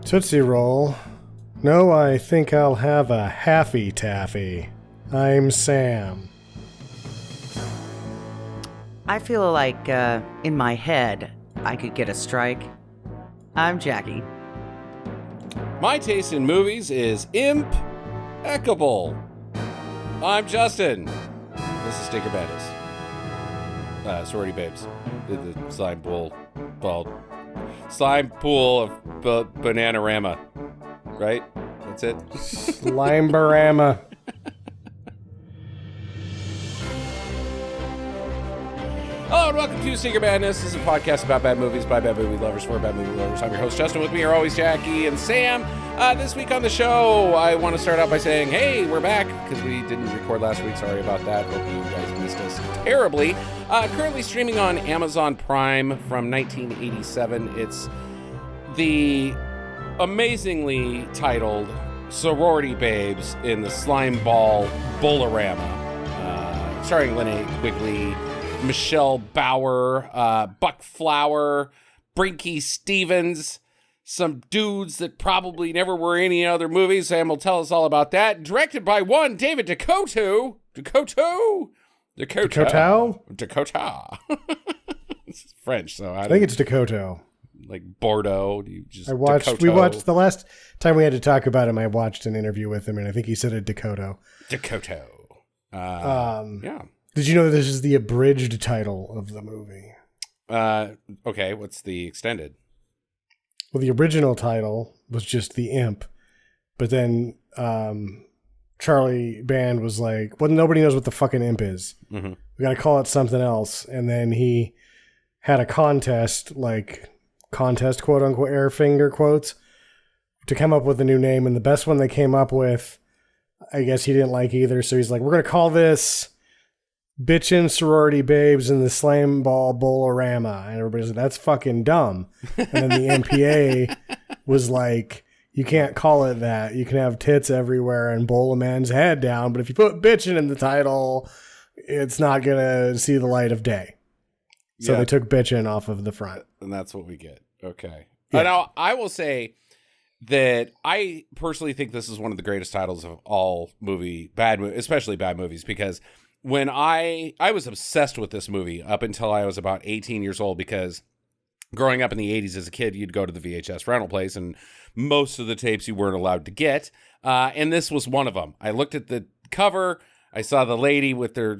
Tootsie Roll. No, I think I'll have a Happy Taffy. I'm Sam. I feel like in my head I could get a strike. I'm Jackie. My taste in movies is impeccable. I'm Justin. This is Stinker Madness. Sorority Babes. The slime pool of Bananarama. Right? That's it? Slimeball. Hello and welcome to Stinker Madness. This is a podcast about bad movies by bad movie lovers for bad movie lovers. I'm your host Justin. With me are always Jackie and Sam. This week on the show, I want to start out by saying, hey, we're back because we didn't record last week. Sorry about that. Hope you guys missed us terribly. Currently streaming on Amazon Prime from 1987. It's the amazingly titled Sorority Babes in the Slimeball Bowl-O-Rama, starring Linnea Quigley, Michelle Bauer, Buck Flower, Brinky Stevens, some dudes that probably never were in any other movies. Sam will tell us all about that. Directed by one David Dakota. It's French, so I think it's Dakota. Like Bordeaux. We watched the last time we had to talk about him. I watched an interview with him, and I think he said a Dakota. Yeah. Did you know that this is the abridged title of the movie? Okay, what's the extended? Well, the original title was just The Imp, but then Charlie Band was like, well, nobody knows what the fucking imp is. Mm-hmm. We got to call it something else. And then he had a contest, quote unquote, air finger quotes, to come up with a new name. And the best one they came up with, I guess he didn't like either. So he's like, we're going to call this Bitchin' Sorority Babes in the Slimeball Bowl-O-Rama. And everybody's like, that's fucking dumb. And then the MPA was like, you can't call it that. You can have tits everywhere and bowl a man's head down. But if you put bitchin' in the title, it's not going to see the light of day. So They took bitchin' off of the front. And that's what we get. Okay. Yeah. Now, I will say that I personally think this is one of the greatest titles of all especially bad movies, because when I was obsessed with this movie up until I was about 18 years old, because growing up in the 80s as a kid, you'd go to the VHS rental place and most of the tapes you weren't allowed to get. And this was one of them. I looked at the cover. I saw the lady with their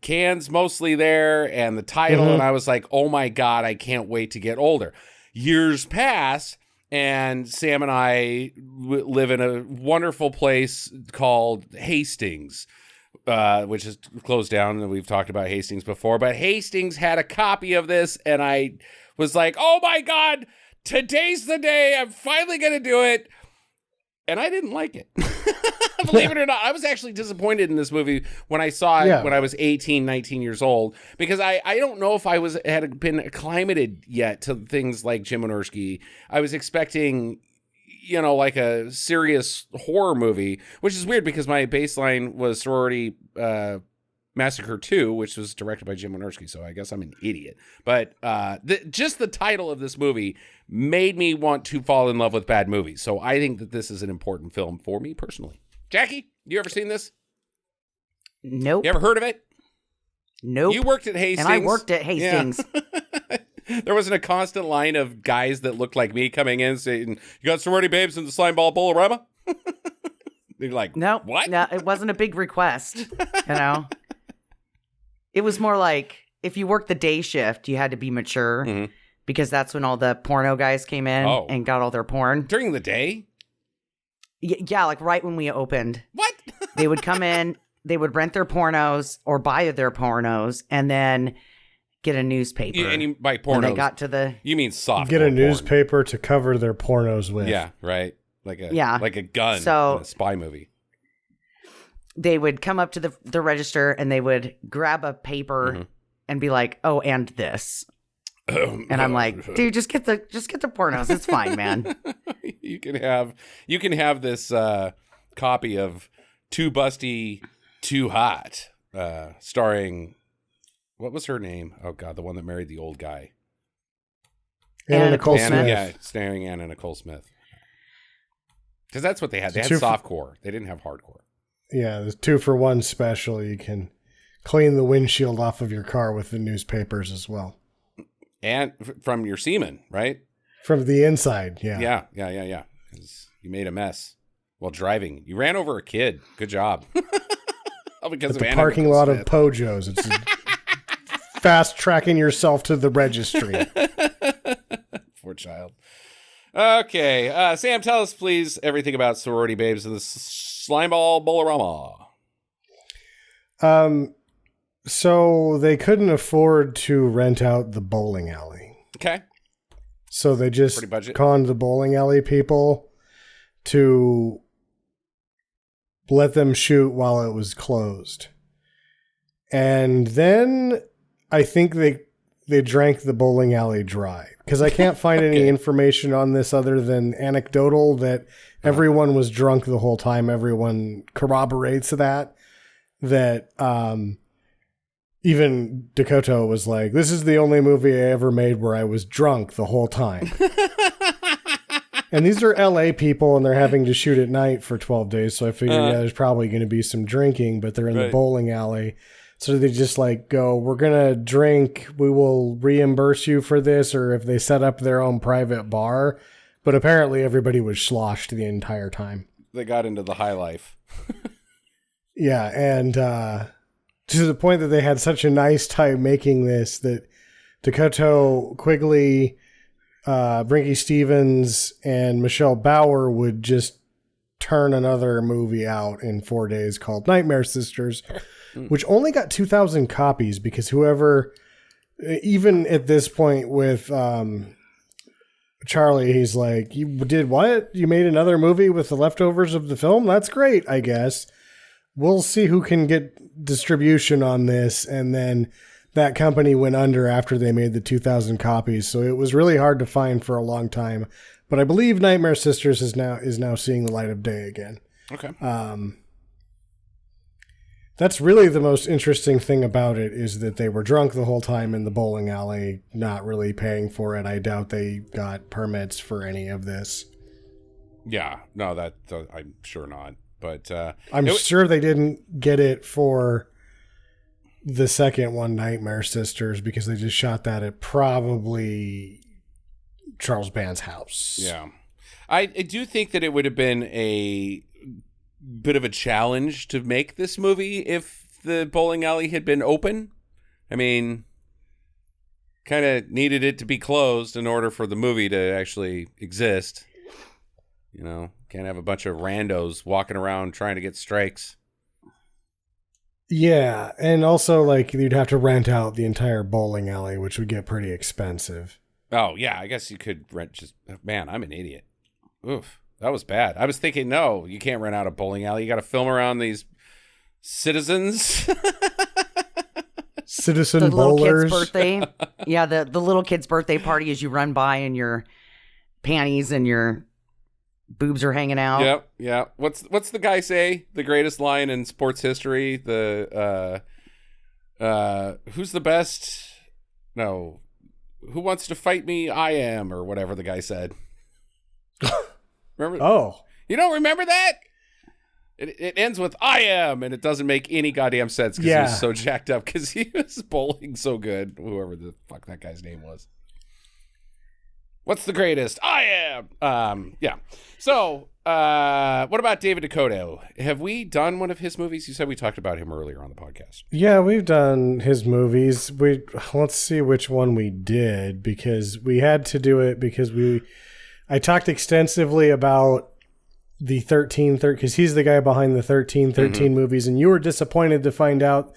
cans mostly there and the title. Mm-hmm. And I was like, oh my God, I can't wait to get older. Years pass and Sam and I live in a wonderful place called Hastings, which is closed down, and we've talked about Hastings before, but Hastings had a copy of this, and I was like, oh my God, today's the day, I'm finally going to do it, and I didn't like it. Believe it or not, I was actually disappointed in this movie when I saw it when I was 18, 19 years old, because I don't know if I had been acclimated yet to things like Jim Wynorski. I was expecting like a serious horror movie, which is weird because my baseline was Sorority Massacre 2, which was directed by Jim Wynorski, so I guess I'm an idiot. But just the title of this movie made me want to fall in love with bad movies, so I think that this is an important film for me personally. Jackie, you ever seen this? Nope. You ever heard of it? Nope. You worked at Hastings. And I worked at Hastings. Yeah. There wasn't a constant line of guys that looked like me coming in saying, you got Sorority Babes in the Slimeball Bowl-O-Rama? They're like, no, what? No, it wasn't a big request, It was more like, if you worked the day shift, you had to be mature, mm-hmm. because that's when all the porno guys came in and got all their porn. During the day? Yeah, like right when we opened. What? They would come in, they would rent their pornos or buy their pornos, and then get a newspaper. And you buy pornos. When they got to the... You mean soft. Get a newspaper to cover their pornos with. Yeah, right. Like a gun in a spy movie. They would come up to the register and they would grab a paper mm-hmm. and be like, oh, and this. And I'm like, dude, just get the pornos. It's fine, man. You can have this copy of Too Busty, Too Hot, starring, what was her name? Oh God, the one that married the old guy. Anna Nicole Smith. Yeah, starring Anna Nicole Smith. Because that's what they had. They had softcore. They didn't have hardcore. Yeah, the 2-for-1 special. You can clean the windshield off of your car with the newspapers as well. And from your semen, right? From the inside, yeah. Yeah. Because you made a mess while driving. You ran over a kid. Good job. Because At the parking lot of Pojo's. It's fast tracking yourself to the registry. Poor child. Okay. Sam, tell us, please, everything about Sorority Babes and the Slimeball Bowl-O-Rama. So they couldn't afford to rent out the bowling alley. Okay. So they just conned the bowling alley people to let them shoot while it was closed. And then I think they drank the bowling alley dry. Because I can't find any information on this other than anecdotal that everyone was drunk the whole time. Everyone corroborates that. Even Dakota was like, this is the only movie I ever made where I was drunk the whole time. And these are LA people and they're having to shoot at night for 12 days. So I figured, there's probably going to be some drinking, but they're in the bowling alley. So they just like go, we're going to drink. We will reimburse you for this. Or if they set up their own private bar. But apparently everybody was sloshed the entire time. They got into the high life. Yeah. And, to the point that they had such a nice time making this that Dakota, Quigley, Brinky Stevens, and Michelle Bauer would just turn another movie out in 4 days called Nightmare Sisters, which only got 2,000 copies because whoever, even at this point with Charlie, he's like, you did what? You made another movie with the leftovers of the film? That's great, I guess. We'll see who can get distribution on this. And then that company went under after they made the 2,000 copies. So it was really hard to find for a long time. But I believe Nightmare Sisters is now seeing the light of day again. Okay. That's really the most interesting thing about it is that they were drunk the whole time in the bowling alley, not really paying for it. I doubt they got permits for any of this. Yeah. No, I'm sure not. But I'm sure they didn't get it for the second one, Nightmare Sisters, because they just shot that at probably Charles Band's house. Yeah. I do think that it would have been a bit of a challenge to make this movie if the bowling alley had been open. I mean, kind of needed it to be closed in order for the movie to actually exist. You know, can't have a bunch of randos walking around trying to get strikes. Yeah, and also, like, you'd have to rent out the entire bowling alley, which would get pretty expensive. Oh, yeah, I guess you could rent just... Man, I'm an idiot. Oof, that was bad. I was thinking, no, you can't rent out a bowling alley. You got to film around these citizens. Citizen the bowlers. Little kid's birthday. Yeah, the little kid's birthday party as you run by and your panties and your... boobs are hanging out. Yep, yeah. What's the guy say? The greatest line in sports history? The who's the best? No, who wants to fight me? I am, or whatever the guy said. Remember? Oh, you don't remember that? It ends with I am, and it doesn't make any goddamn sense because he was so jacked up because he was bowling so good. Whoever the fuck that guy's name was. What's the greatest? I am. Yeah. So, what about David Dakota? Have we done one of his movies? You said we talked about him earlier on the podcast. Yeah, we've done his movies. Let's see which one we did because we had to do it because I talked extensively about the 13 because he's the guy behind the 13 movies, and you were disappointed to find out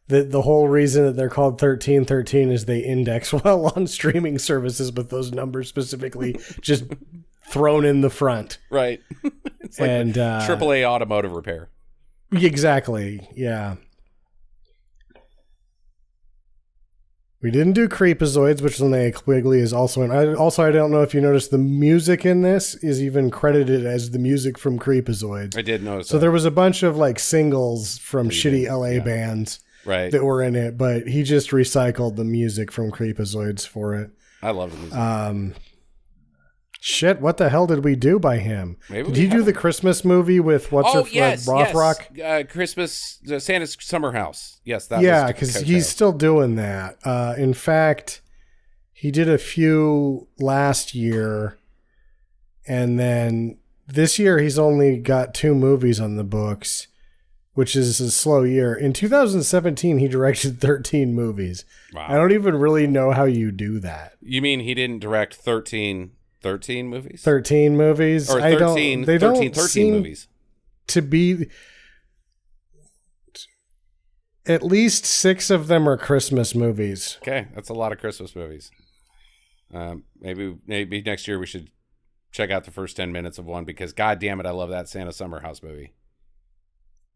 that the whole reason that they're called 1313 is they index well on streaming services with those numbers specifically just thrown in the front. Right. It's like AAA automotive repair. Exactly. Yeah. We didn't do Creepazoids, which Linnea Quigley is also in. I don't know if you noticed the music in this is even credited as the music from Creepazoids. I did notice so that. There was a bunch of like singles from shitty LA bands. Right. That were in it, but he just recycled the music from Creepazoids for it. I love the music. Shit, what the hell did we do by him? Maybe did he do the Christmas movie with Rothrock? Christmas, Santa's Summer House. Yes, that yeah, because he's still doing that. In fact, he did a few last year, and then this year he's only got 2 movies on the books, which is a slow year. In 2017, he directed 13 movies. Wow. I don't even really know how you do that. You mean he didn't direct 13 movies? 13 movies? Or 13 movies. To be... At least 6 of them are Christmas movies. Okay, that's a lot of Christmas movies. Maybe next year we should check out the first 10 minutes of one, because God damn it, I love that Santa Summer House movie.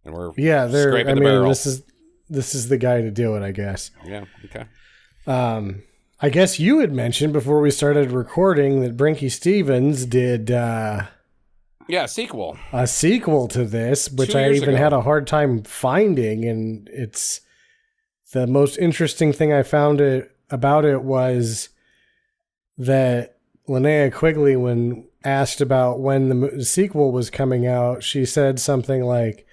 And we're scraping the barrel. This is the guy to do it, I guess. Yeah. Okay. I guess you had mentioned before we started recording that Brinky Stevens did a sequel to this, which I even had a hard time finding, and it's the most interesting thing I found about it was that Linnea Quigley, when asked about when the sequel was coming out, she said something like,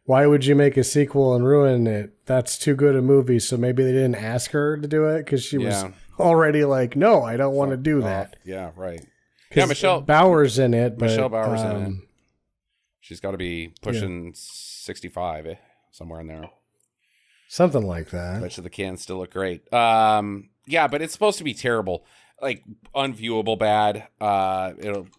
"Why would you make a sequel and ruin it? That's too good a movie." So maybe they didn't ask her to do it because she was already like, "No, I don't want to do that." Yeah, right. Yeah, Michelle Bauer's in it. But, Michelle Bauer's in it. She's got to be pushing 65, somewhere in there. Something like that. I bet you the cans still look great. Yeah, but it's supposed to be terrible. Like, unviewable bad.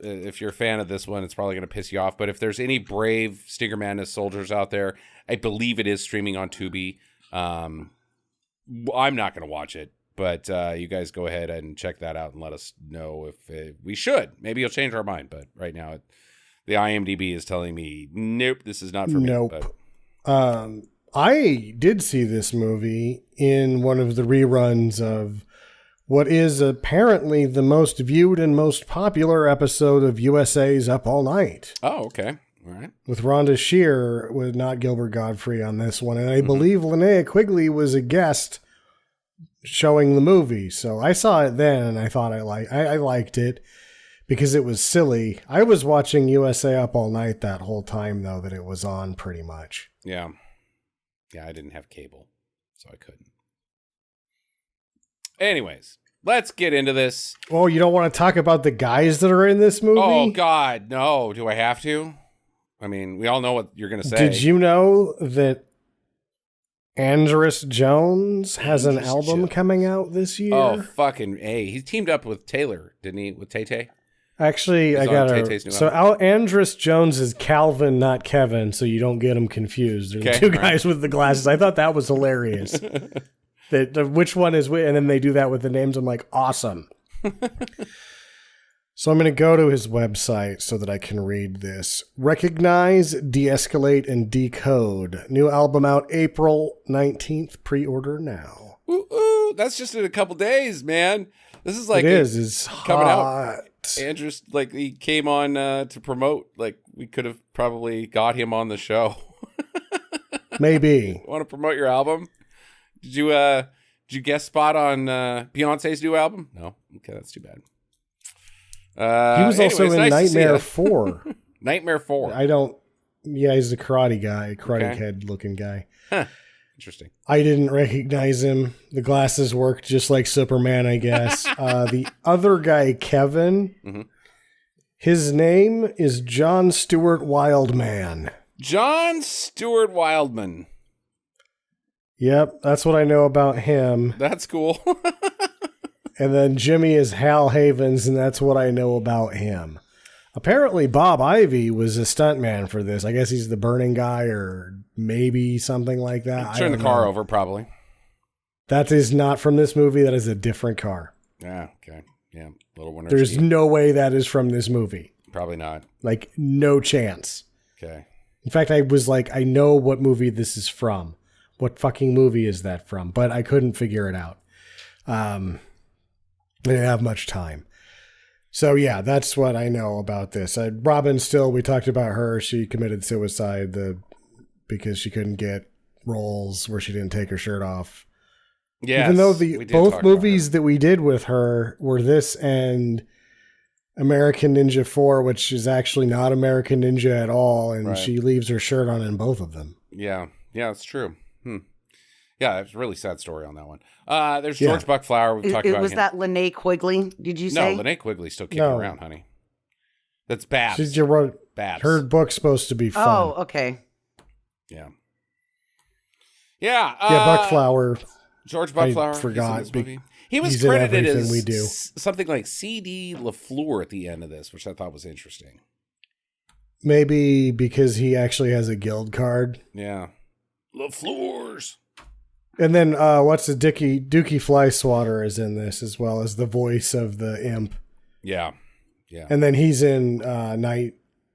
If you're a fan of this one, it's probably going to piss you off. But if there's any brave Stinger Madness soldiers out there, I believe it is streaming on Tubi. I'm not going to watch it, but you guys go ahead and check that out and let us know if we should. Maybe you'll change our mind, but right now the IMDb is telling me, nope, this is not for me. Nope. I did see this movie in one of the reruns of what is apparently the most viewed and most popular episode of USA's Up All Night. Oh, okay. All right. With Rhonda Shear, with not Gilbert Godfrey on this one. And I believe Linnea Quigley was a guest showing the movie. So I saw it then and I thought I liked it because it was silly. I was watching USA Up All Night that whole time, though, that it was on pretty much. Yeah. Yeah, I didn't have cable, so I couldn't. Anyways, let's get into this. Oh, you don't want to talk about the guys that are in this movie? Oh, God, no. Do I have to? I mean, we all know what you're going to say. Did you know that Andrus Jones has an album coming out this year? Oh, fucking A. He teamed up with Taylor, didn't he? With Tay-Tay? Actually, I got it. So Andrus Jones is Calvin, not Kevin, so you don't get them confused. They're the two guys with the glasses. I thought that was hilarious. Which one is which? And then they do that with the names. I'm like, awesome. So I'm going to go to his website so that I can read this. Recognize, de-escalate, and decode. New album out April 19th. Pre-order now. Ooh, that's just in a couple days, man. This is like it's coming out. Andrew's like he came on to promote. Like we could have probably got him on the show. Maybe. Want to promote your album? Did you guest spot on Beyonce's new album? No. Okay, that's too bad. He was also in Nightmare 4. Nightmare 4. Yeah, he's a karate guy, kid looking guy. Huh. Interesting. I didn't recognize him. The glasses worked just like Superman, I guess. The other guy, Kevin, his name is John Stewart Wildman. John Stewart Wildman. Yep, that's what I know about him. That's cool. And then Jimmy is Hal Havens, and that's what I know about him. Apparently, Bob Ivy was a stuntman for this. I guess he's the burning guy or maybe something like that. Turn the car over, probably. That is not from this movie. That is a different car. Yeah, okay. Yeah, Little Winter There's no way that is from this movie. Probably not. Like, no chance. Okay. In fact, I was like, I know what movie this is from. What fucking movie is that from? But I couldn't figure it out. I didn't have much time. So yeah, that's what I know about this. Robin Still, we talked about her. She committed suicide because she couldn't get roles where she didn't take her shirt off. Yeah, even though both movies that we did with her were this and American Ninja 4, which is actually not American Ninja at all, and Right. she leaves her shirt on in both of them. Yeah, that's true. Yeah, it's a really sad story on that one. There's Yeah. George Buckflower. We've talked about was him. that Linnea Quigley? Did you say? No, Linnea Quigley's still kicking No. around, honey. That's Babs. She just wrote Babs. her book's supposed to be fun. Oh, okay. Yeah. Yeah, Buckflower. George Buckflower. I forgot. He's in this movie. He was He's in credited everything as we do. something like C.D. LaFleur at the end of this, which I thought was interesting. Maybe because he actually has a guild card. Yeah. LaFleur's. And then what's the Dookie Flyswatter is in this as well as the voice of the imp. Yeah. And then he's in Night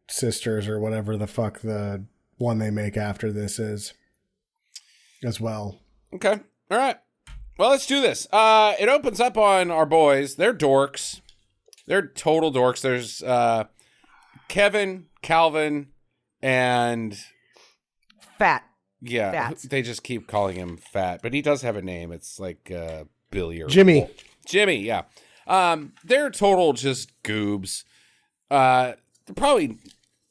Sisters or whatever the fuck the one they make after this is as well. Okay. All right. Well, let's do this. It opens up on our boys. They're dorks. They're total dorks. There's Kevin, Calvin, and Fat. yeah, Fats. they just keep calling him Fat, but he does have a name. It's like Billy or Jimmy. Jimmy, yeah. They're total just goobs. They're probably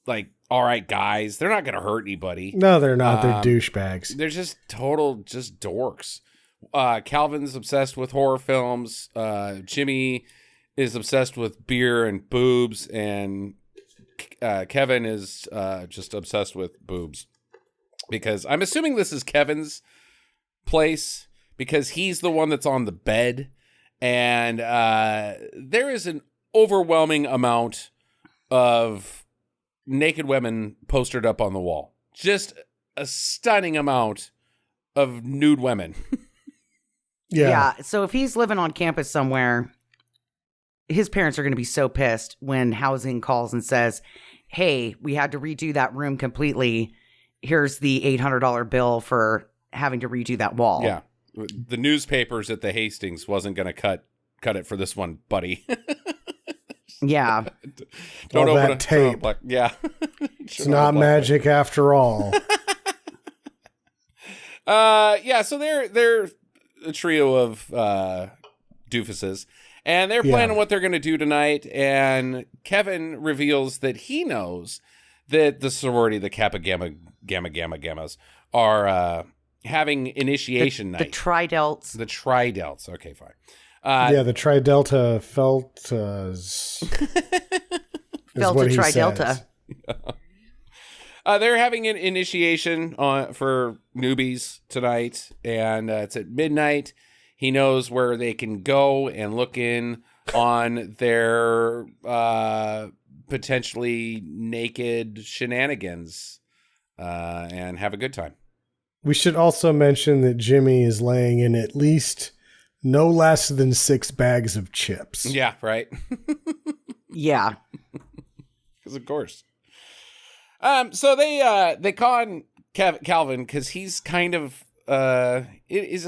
like all right guys. They're not gonna hurt anybody. No, they're not. They're douchebags. They're just total just dorks. Calvin's obsessed with horror films. Jimmy is obsessed with beer and boobs, and Kevin is just obsessed with boobs. Because I'm assuming this is Kevin's place because he's the one that's on the bed. And there is an overwhelming amount of naked women postered up on the wall. Just a stunning amount of nude women. Yeah. So if he's living on campus somewhere, his parents are going to be so pissed when housing calls and says, hey, we had to redo that room completely. Here's the $800 bill for having to redo that wall. Yeah. The newspapers at the Hastings wasn't going to cut it for this one, buddy. Yeah. Don't All open that tape. Yeah. It's not magic after all. Yeah, so they're a trio of doofuses, and they're planning what they're going to do tonight, and Kevin reveals that he knows that the sorority, the Kappa Gammas, are having initiation night. The Tri-Delts. The Tri-Delts. Okay, fine. The Tri-Delta Feltas. Delta Tri-Delta. They're having an initiation for newbies tonight, and it's at midnight. He knows where they can go and look in on their potentially naked shenanigans and have a good time. We should also mention that Jimmy is laying in at least no less than 6 bags of chips. Yeah, right. Yeah. Because of course. So they con Calvin because he's kind of he's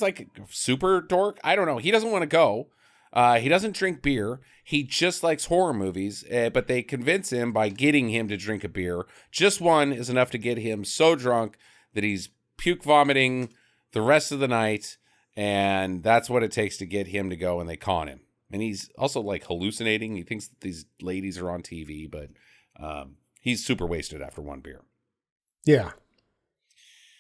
like a super dork. I don't know. He doesn't want to go. He doesn't drink beer. He just likes horror movies. But they convince him by getting him to drink a beer. Just one is enough to get him so drunk that he's puke vomiting the rest of the night. And that's what it takes to get him to go, and they con him. And he's also like hallucinating. He thinks that these ladies are on TV, but he's super wasted after one beer. Yeah.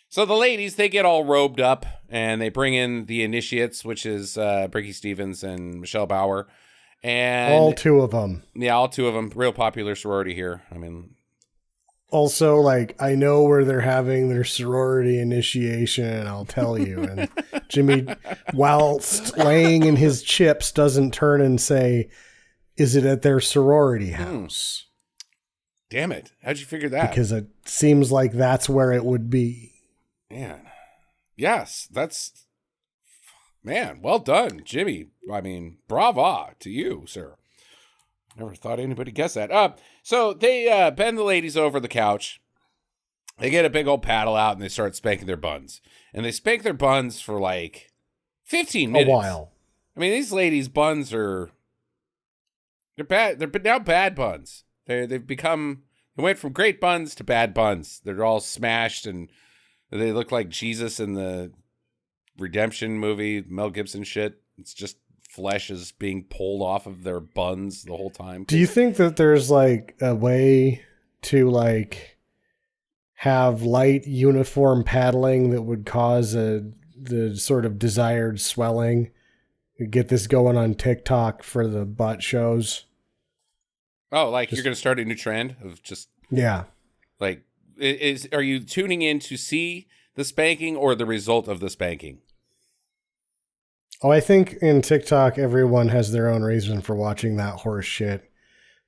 So the ladies, they get all robed up, and they bring in the initiates, which is Bricky Stevens and Michelle Bauer. And all 2 of them. Yeah, all 2 of them. Real popular sorority here. I mean... Also, like, I know where they're having their sorority initiation, I'll tell you. And Jimmy, whilst laying in his chips, doesn't turn and say, is it at their sorority house? Damn it. How'd you figure that? Because it seems like that's where it would be. Man. Yes, that's... Man, well done, Jimmy. I mean, brava to you, sir. Never thought anybody guessed that. So they bend the ladies over the couch. They get a big old paddle out and they start spanking their buns. And they spank their buns for like 15 minutes. A while. I mean, these ladies' buns they're bad. They're now bad buns. They went from great buns to bad buns. They're all smashed and they look like Jesus in the Redemption movie, Mel Gibson shit. It's just flesh is being pulled off of their buns the whole time. Do you think that there's like a way to like have light uniform paddling that would cause the sort of desired swelling? Get this going on TikTok for the butt shows. Oh, like you're going to start a new trend of just like are you tuning in to see the spanking or the result of the spanking? Oh, I think in TikTok everyone has their own reason for watching that horse shit,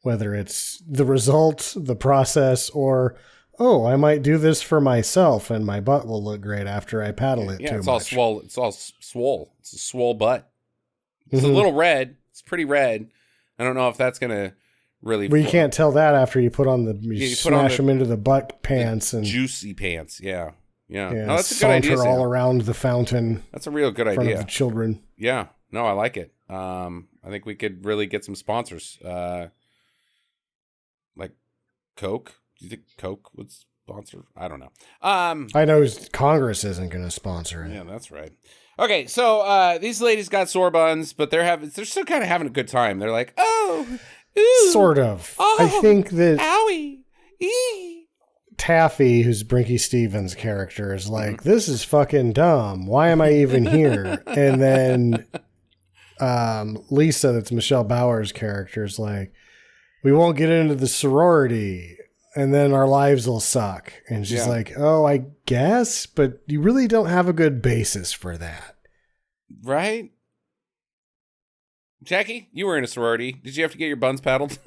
whether it's the result, the process, or I might do this for myself and my butt will look great after I paddle it too much. All swole. It's all swole. It's a swole butt. It's a little red. It's pretty red. I don't know if that's going to really... Well, you can't tell that after you put on you smash them into the butt pants. And juicy pants, yeah. No, that's a good idea, saunter all around the fountain. That's a real good in front idea. of the children. Yeah. No, I like it. I think we could really get some sponsors. Like Coke. Do you think Coke would sponsor? I don't know. I know Congress isn't going to sponsor it. Yeah, that's right. Okay, so these ladies got sore buns, but they're still kind of having a good time. They're like, ooh, sort of. I think that owie, ee. Taffy, who's Brinky Stevens' character, is like, this is fucking dumb. Why am I even here? And then Lisa, that's Michelle Bauer's character, is like, we won't get into the sorority, and then our lives will suck. And she's like, oh, I guess, but you really don't have a good basis for that. Right? Jackie, you were in a sorority. Did you have to get your buns paddled?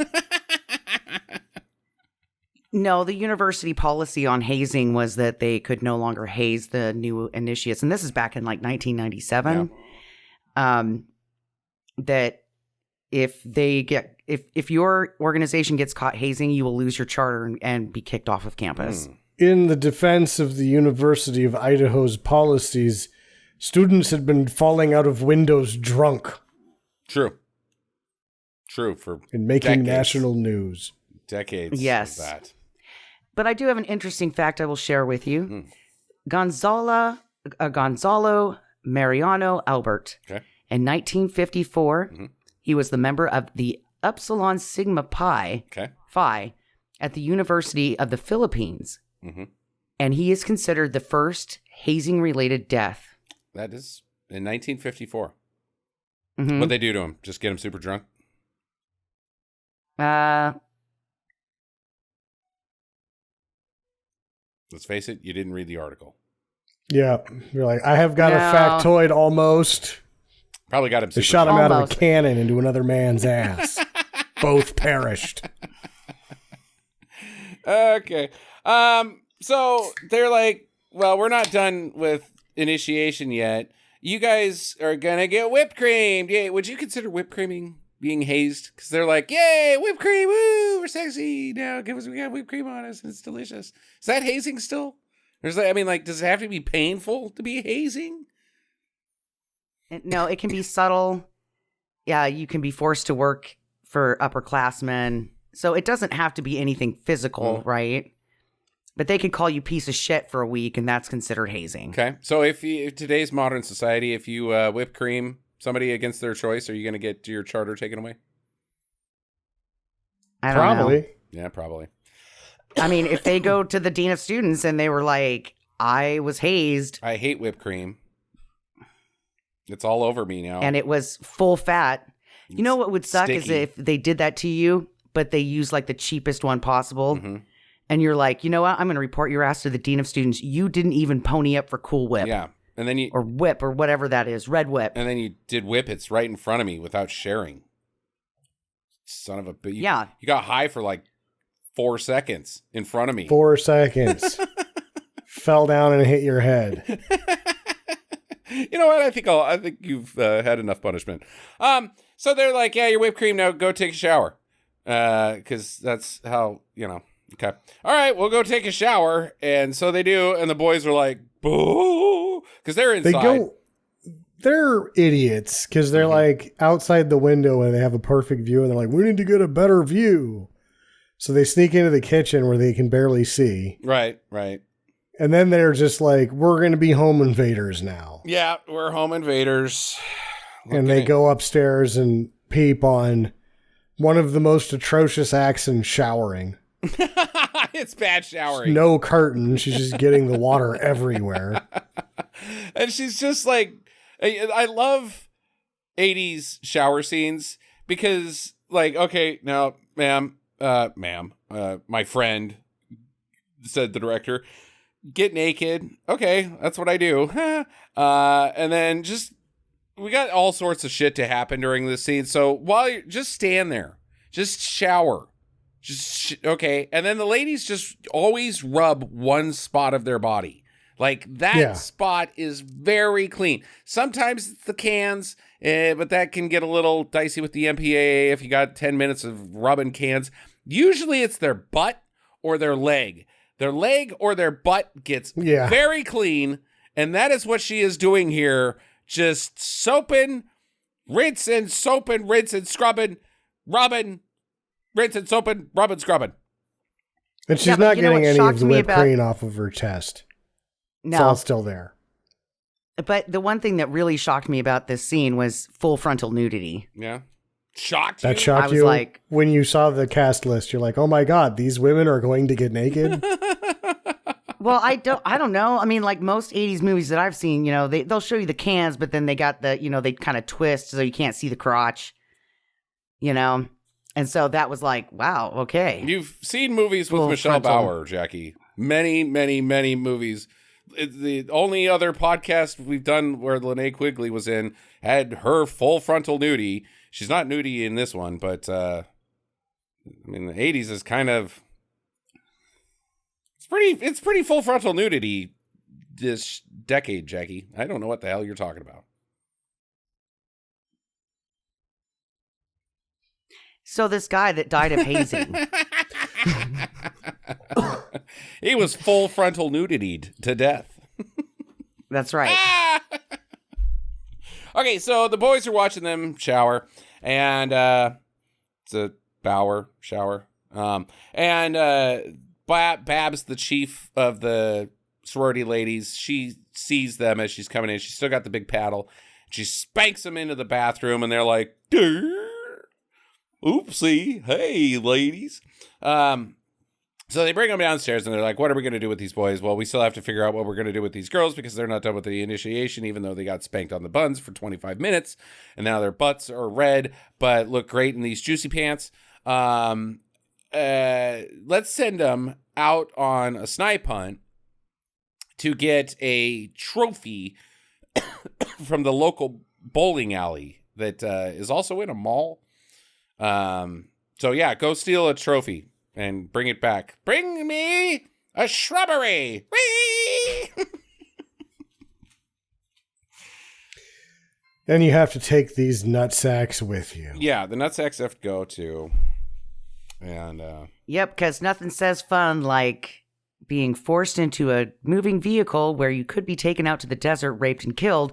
No, the university policy on hazing was that they could no longer haze the new initiates. And this is back in like 1997. Yeah. That if your organization gets caught hazing, you will lose your charter and be kicked off of campus. In the defense of the University of Idaho's policies, students had been falling out of windows drunk. True. And making national news. Decades yes. of that. But I do have an interesting fact I will share with you. Gonzalo Mariano Albert. Okay. In 1954, he was the member of the Upsilon Sigma Pi Phi at the University of the Philippines. And he is considered the first hazing-related death. That is in 1954. What'd they do to him? Just get him super drunk? Let's face it, you didn't read the article. Yeah. You're like, I have got a factoid almost. Probably got him super They shot him drunk. out of a cannon into another man's ass. Both perished. Okay. So they're like, well, we're not done with initiation yet. You guys are gonna get whipped creamed. Yay. Would you consider whipped creaming being hazed? Because they're like, yay, whipped cream, woo, we're sexy. Now we got whipped cream on us and it's delicious. Is that hazing still? Does it have to be painful to be hazing? No, it can be subtle. Yeah, you can be forced to work for upperclassmen. So it doesn't have to be anything physical, right? But they could call you piece of shit for a week, and that's considered hazing. Okay. So if today's modern society, if you whip cream somebody against their choice, are you going to get your charter taken away? I don't know. Yeah, probably. I mean, if they go to the dean of students and they were like, I was hazed. I hate whipped cream. It's all over me now. And it was full fat. You know what would suck sticky. is if they did that to you, but they used like the cheapest one possible. And you're like, you know what? I'm going to report your ass to the dean of students. You didn't even pony up for Cool Whip. Yeah. And then or whip or whatever that is. Red Whip. And then you did whippets right in front of me without sharing. Son of a bitch. Yeah. You got high for like 4 seconds in front of me. 4 seconds. Fell down and hit your head. You know what? I think you've had enough punishment. So they're like, yeah, you're whipped cream. Now go take a shower. Because that's how, Okay. All right, we'll go take a shower. And so they do. And the boys are like, boo. Because they're inside. They're idiots. Because they're like outside the window and they have a perfect view. And they're like, we need to get a better view. So they sneak into the kitchen where they can barely see. Right. And then they're just like, we're going to be home invaders now. Yeah, we're home invaders. and they go upstairs and peep on one of the most atrocious acts in showering. It's bad showering. No curtain. She's just getting the water everywhere. And she's just like, I love 80s shower scenes because, like, okay, now, ma'am, my friend, said the director, get naked. Okay, that's what I do. And then we got all sorts of shit to happen during this scene. So while you just stand there, just shower. Okay. And then the ladies just always rub one spot of their body. Like that spot is very clean. Sometimes it's the cans, but that can get a little dicey with the MPAA if you got 10 minutes of rubbing cans. Usually it's their butt or their leg. Their leg or their butt gets very clean. And that is what she is doing here. Just soaping, rinse and soaping, rinse and scrubbing, rubbing, rinse and soaping, rubbing, scrubbing. And she's not getting any of the whipped cream off of her chest. No. It's all still there. But the one thing that really shocked me about this scene was full frontal nudity. Yeah. Shocked you? That shocked you? Like, when you saw the cast list, you're like, oh my God, these women are going to get naked? Well, I don't know. I mean, like most 80s movies that I've seen, you know, they'll show you the cans, but then they got the, you know, they kind of twist so you can't see the crotch, you know? And so that was like, wow, okay. You've seen movies with Michelle Bauer, Jackie. Many, many, many movies. The only other podcast we've done where Linnea Quigley was in had her full frontal nudity. She's not nudie in this one, but I mean, the 80s is kind of... It's pretty full frontal nudity this decade, Jackie. I don't know what the hell you're talking about. So this guy that died of hazing. He was full frontal nudity to death. That's right. Okay, so the boys are watching them shower, and it's a Bauer shower. Babs, the chief of the sorority ladies, she sees them as she's coming in. She's still got the big paddle. She spanks them into the bathroom, and they're like, oopsie, hey, ladies. So they bring them downstairs, and they're like, what are we going to do with these boys? Well, we still have to figure out what we're going to do with these girls because they're not done with the initiation, even though they got spanked on the buns for 25 minutes, and now their butts are red, but look great in these juicy pants. Let's send them out on a snipe hunt to get a trophy from the local bowling alley that is also in a mall. So yeah, go steal a trophy and bring it back. Bring me a shrubbery. Whee! And you have to take these nutsacks with you. Yeah, the nutsacks have to go too. And yep, because nothing says fun like being forced into a moving vehicle where you could be taken out to the desert, raped, and killed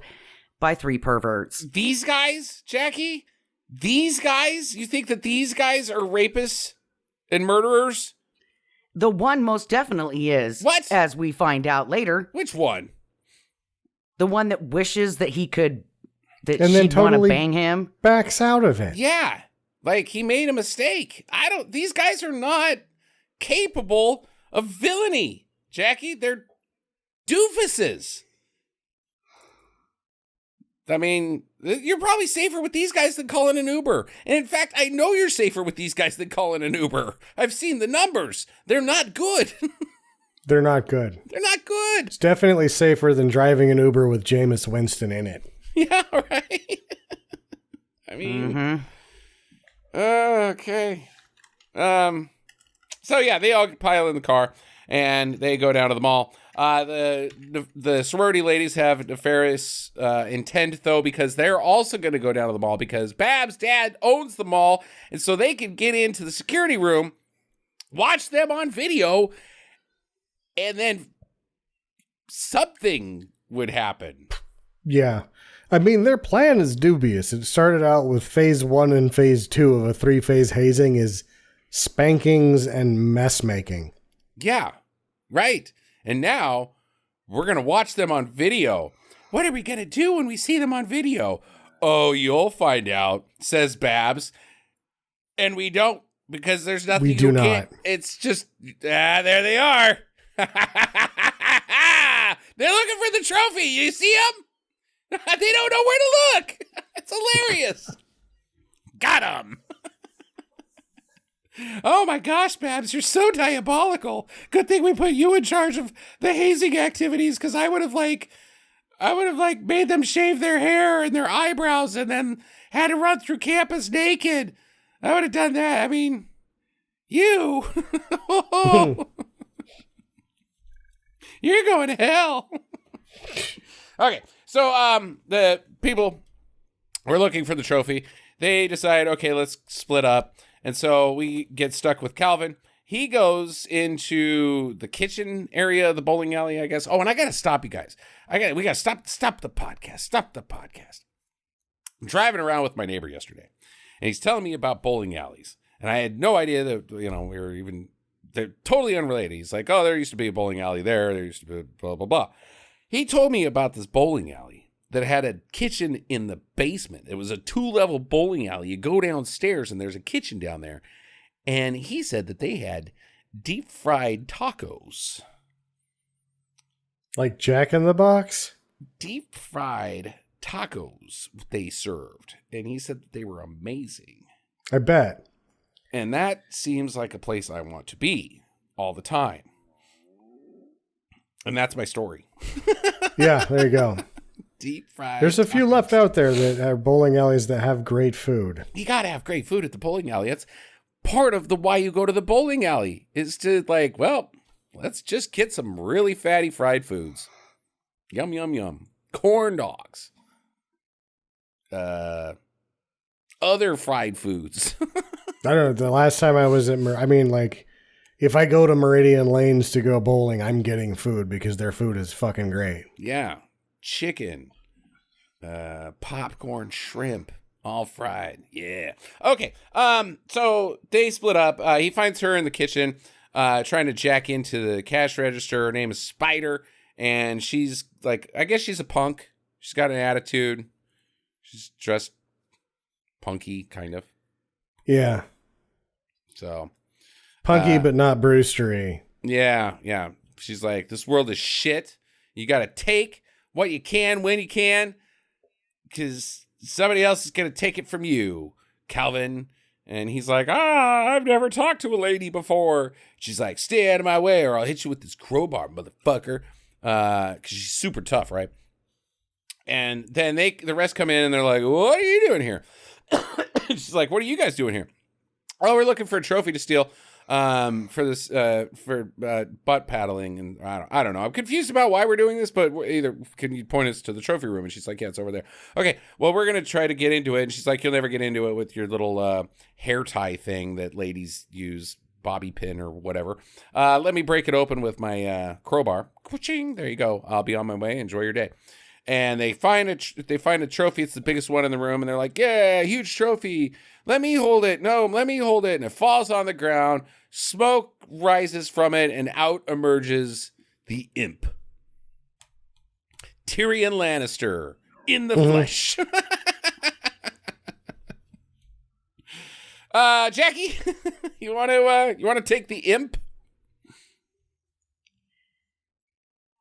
by 3 perverts. These guys, Jackie? These guys? You think that these guys are rapists and murderers? The one most definitely is. What? As we find out later. Which one? The one that wishes that he could, that and she'd totally want to bang him. Backs out of it. Yeah. Like, he made a mistake. These guys are not capable of villainy, Jackie. They're doofuses. I mean, you're probably safer with these guys than calling an Uber. And in fact, I know you're safer with these guys than calling an Uber. I've seen the numbers. They're not good. They're not good. They're not good. It's definitely safer than driving an Uber with Jameis Winston in it. Yeah, right. I mean... Mm-hmm. Okay. So yeah, they all pile in the car and they go down to the mall. The sorority ladies have nefarious intent though, because they're also going to go down to the mall because Babs' dad owns the mall, and so they can get into the security room, watch them on video, and then something would happen. Yeah. I mean, their plan is dubious. It started out with phase 1 and phase 2 of a 3-phase hazing is spankings and mess making. Yeah, right. And now we're going to watch them on video. What are we going to do when we see them on video? Oh, you'll find out, says Babs. And we don't, because there's nothing We do you not. can't. It's just, there they are. They're looking for the trophy. You see them? They don't know where to look. It's hilarious. Got them. Oh my gosh, Babs, you're so diabolical. Good thing we put you in charge of the hazing activities, because I would have made them shave their hair and their eyebrows and then had to run through campus naked. I would have done that. I mean, you. You're going to hell. Okay, so the people were looking for the trophy. They decide, okay, let's split up. And so we get stuck with Calvin. He goes into the kitchen area of the bowling alley, I guess. Oh, and I got to stop you guys. We got to stop the podcast. Stop the podcast. I'm driving around with my neighbor yesterday, and he's telling me about bowling alleys. And I had no idea that, they're totally unrelated. He's like, oh, there used to be a bowling alley there. There used to be blah, blah, blah. He told me about this bowling alley that had a kitchen in the basement. It was a 2-level bowling alley. You go downstairs and there's a kitchen down there. And he said that they had deep fried tacos. Like Jack in the Box? Deep fried tacos they served. And he said that they were amazing. I bet. And that seems like a place I want to be all the time. And that's my story. Yeah, there you go. Deep fried. There's a few tacos. left out there that are bowling alleys that have great food. You got to have great food at the bowling alley. That's part of the why you go to the bowling alley, is to let's just get some really fatty fried foods. Yum, yum, yum. Corn dogs. Other fried foods. I don't know. The last time I was at, if I go to Meridian Lanes to go bowling, I'm getting food because their food is fucking great. Yeah. Chicken. Popcorn, shrimp, all fried. Yeah. Okay. So they split up. He finds her in the kitchen, trying to jack into the cash register. Her name is Spider, and she's like, I guess she's a punk. She's got an attitude. She's dressed punky, kind of. Yeah. So punky, but not Brewstery. Yeah. She's like, this world is shit. You got to take what you can when you can, because somebody else is going to take it from you, Calvin. And he's like, I've never talked to a lady before. She's like, stay out of my way or I'll hit you with this crowbar, motherfucker. Because she's super tough, right? And then the rest come in and they're like, what are you doing here? She's like, what are you guys doing here? Oh, we're looking for a trophy to steal for this butt paddling, and I don't know. I'm confused about why we're doing this, but either can you point us to the trophy room? And she's like, yeah, it's over there. Okay, well, we're gonna try to get into it. And she's like, you'll never get into it with your little hair tie thing that ladies use, bobby pin or whatever. Let me break it open with my crowbar. Ka-ching! There you go. I'll be on my way. Enjoy your day. And they find a trophy. It's the biggest one in the room. And they're like, yeah, huge trophy. Let me hold it. No, let me hold it. And it falls on the ground. Smoke rises from it. And out emerges the imp. Tyrion Lannister in the flesh. Jackie, you want to take the imp?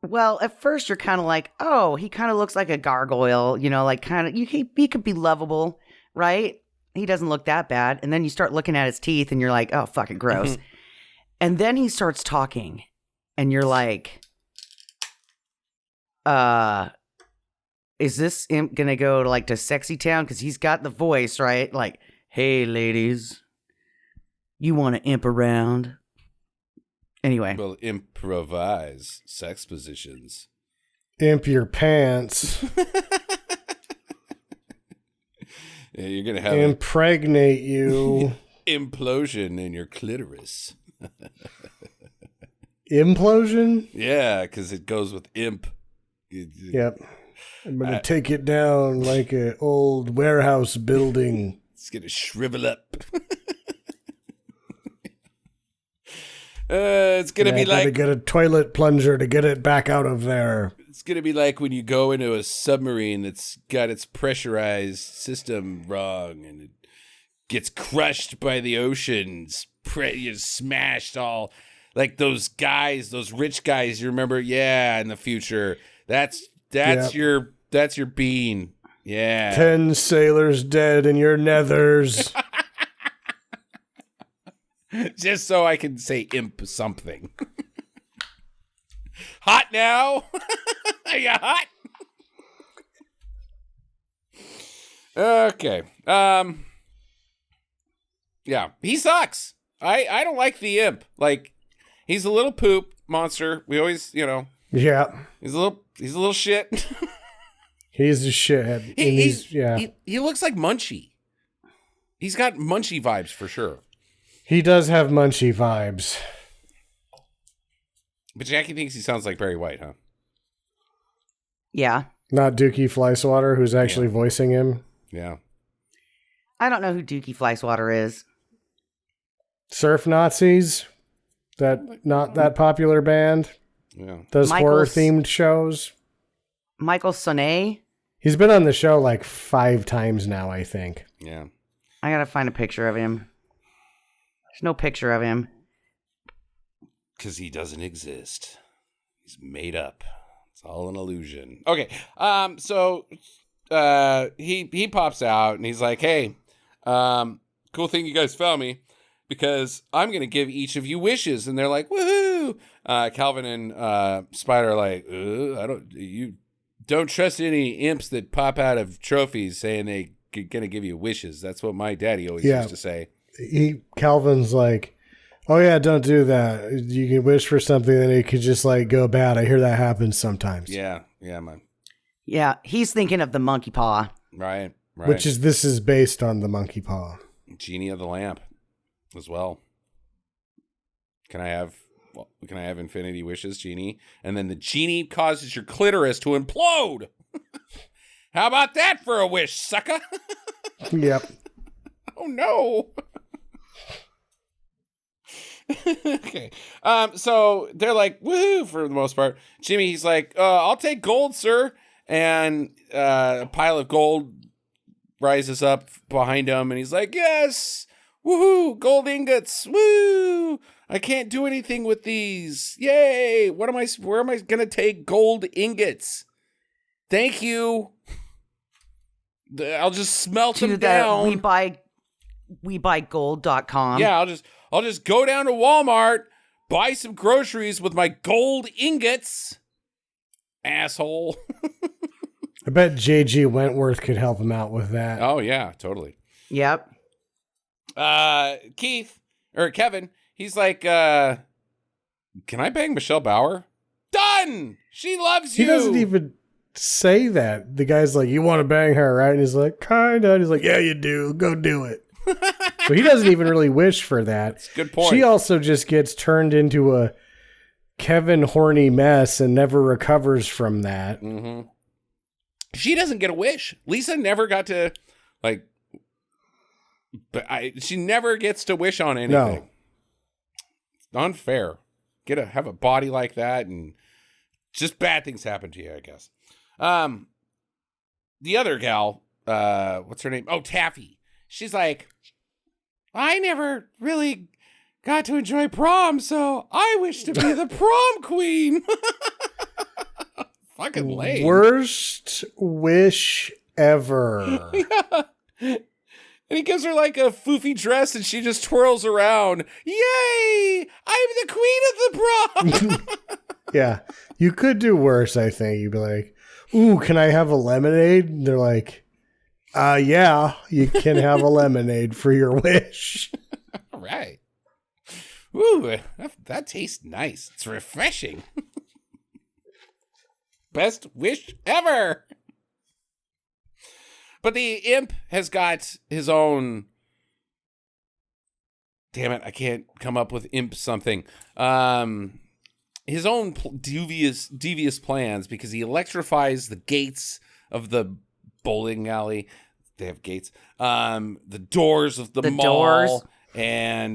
Well, at first you're kind of like, oh, he kind of looks like a gargoyle, like kind of, he could be lovable, right? He doesn't look that bad. And then you start looking at his teeth and you're like, oh, fucking gross. Mm-hmm. And then he starts talking and you're like, is this imp going to go to Sexy Town? Because he's got the voice, right? Like, hey, ladies, you want to imp around? Anyway. Well, improvise sex positions. Imp your pants. Yeah, you're going to have impregnate you. Implosion in your clitoris. Implosion? Yeah, because it goes with imp. Yep. I'm going to take it down like an old warehouse building. It's going to shrivel up. It's going to be like... Gotta get a toilet plunger to get it back out of there. It's going to be like when you go into a submarine that's got its pressurized system wrong and it gets crushed by the oceans. You're smashed all like those guys, those rich guys. You remember? Yeah, in the future. That's your bean. Yeah. 10 sailors dead in your nethers. Just so I can say imp something. Hot now? Are you hot? Okay. Yeah, he sucks. I don't like the imp. Like, he's a little poop monster. We always, Yeah. he's a little shit. He's a shithead. He looks like Munchie. He's got Munchie vibes for sure. He does have Munchie vibes. But Jackie thinks he sounds like Barry White, huh? Yeah. Not Dookie Fleischwater, who's actually voicing him. Yeah. I don't know who Dookie Fleischwater is. Surf Nazis. Not that popular band. Yeah. Does horror-themed shows. Michael Sonet. He's been on the show like 5 times now, I think. Yeah. I gotta find a picture of him. There's no picture of him. Because he doesn't exist. He's made up. It's all an illusion. Okay. So he pops out and he's like, hey, cool thing you guys found me because I'm going to give each of you wishes. And they're like, woohoo. Calvin and Spider are like, you don't trust any imps that pop out of trophies saying they going to give you wishes. That's what my daddy always used to say. Calvin's like, oh yeah, don't do that. You can wish for something and it could just like go bad. I hear that happens sometimes. Yeah, man. Yeah, he's thinking of the monkey paw. Right. This is based on the monkey paw. Genie of the Lamp as well. Can I have infinity wishes, Genie? And then the genie causes your clitoris to implode. How about that for a wish, sucker? Yep. Oh no. Okay. So they're like, woohoo, for the most part. Jimmy, he's like, I'll take gold, sir. And a pile of gold rises up behind him, and he's like, yes, woohoo, gold ingots, woo. I can't do anything with these. Yay. Where am I going to take gold ingots? Thank you. I'll just smelt them down. WeBuyGold.com. Yeah, I'll just go down to Walmart, buy some groceries with my gold ingots. Asshole. I bet J.G. Wentworth could help him out with that. Oh yeah, totally. Yep. Kevin, he's like, can I bang Michelle Bauer? Done! She loves you. He doesn't even say that. The guy's like, you want to bang her, right? And he's like, kinda. And he's like, yeah, you do. Go do it. So he doesn't even really wish for that. That's a good point. She also just gets turned into a Kevin horny mess and never recovers from that. Mm-hmm. She doesn't get a wish. Lisa never got to, like, she never gets to wish on anything. No. It's unfair. Have a body like that and just bad things happen to you, I guess. The other gal, what's her name? Oh, Taffy. She's like, I never really got to enjoy prom, so I wish to be the prom queen. Fucking lame. Worst wish ever. Yeah. And he gives her like a foofy dress and she just twirls around. Yay! I'm the queen of the prom. Yeah. You could do worse, I think. You'd be like, ooh, can I have a lemonade? And they're like, yeah, you can have a lemonade for your wish. All right. Ooh, that tastes nice. It's refreshing. Best wish ever. But the imp has got his own. Damn it, I can't come up with imp something. His own devious plans because he electrifies the gates of the bowling alley. They have gates. The doors of the mall. Doors. And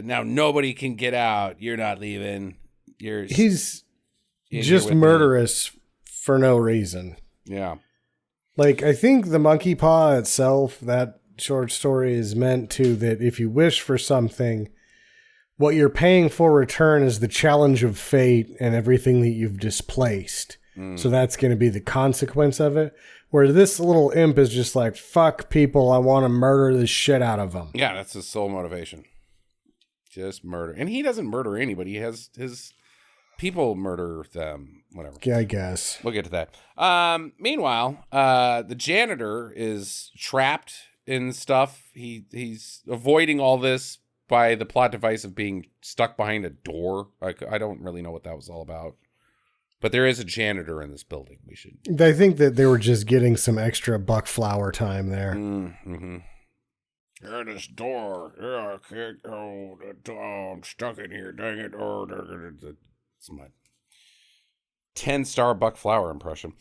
now nobody can get out. You're not leaving. He's just murderous for no reason. Yeah. Like, I think the monkey paw itself, that short story is meant to that if you wish for something, what you're paying for return is the challenge of fate and everything that you've displaced. So that's going to be the consequence of it. Where this little imp is just like, fuck people, I want to murder the shit out of them. Yeah, that's his sole motivation. Just murder. And he doesn't murder anybody. He has his people murder them. Whatever. Yeah, I guess. We'll get to that. Meanwhile, the janitor is trapped in stuff. He's avoiding all this by the plot device of being stuck behind a door. I don't really know what that was all about. But there is a janitor in this building. I think that they were just getting some extra buck flower time there. Mm-hmm. You're this door. Yeah, I can't go. I'm stuck in here. Dang it. Oh, it's my 10-star buck flower impression.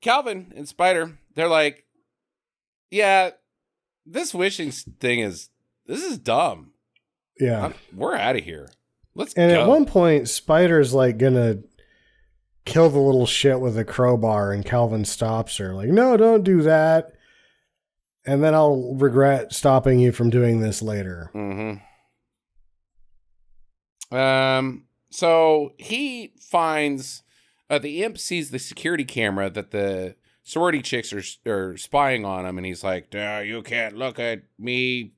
Calvin and Spider, they're like, yeah, this wishing thing is dumb. Yeah. We're out of here. Let's go. And at one point, Spider's like gonna kill the little shit with a crowbar, and Calvin stops her. Like, no, don't do that. And then I'll regret stopping you from doing this later. Mm-hmm. So he finds the imp sees the security camera that the sorority chicks are spying on him, and he's like, you can't look at me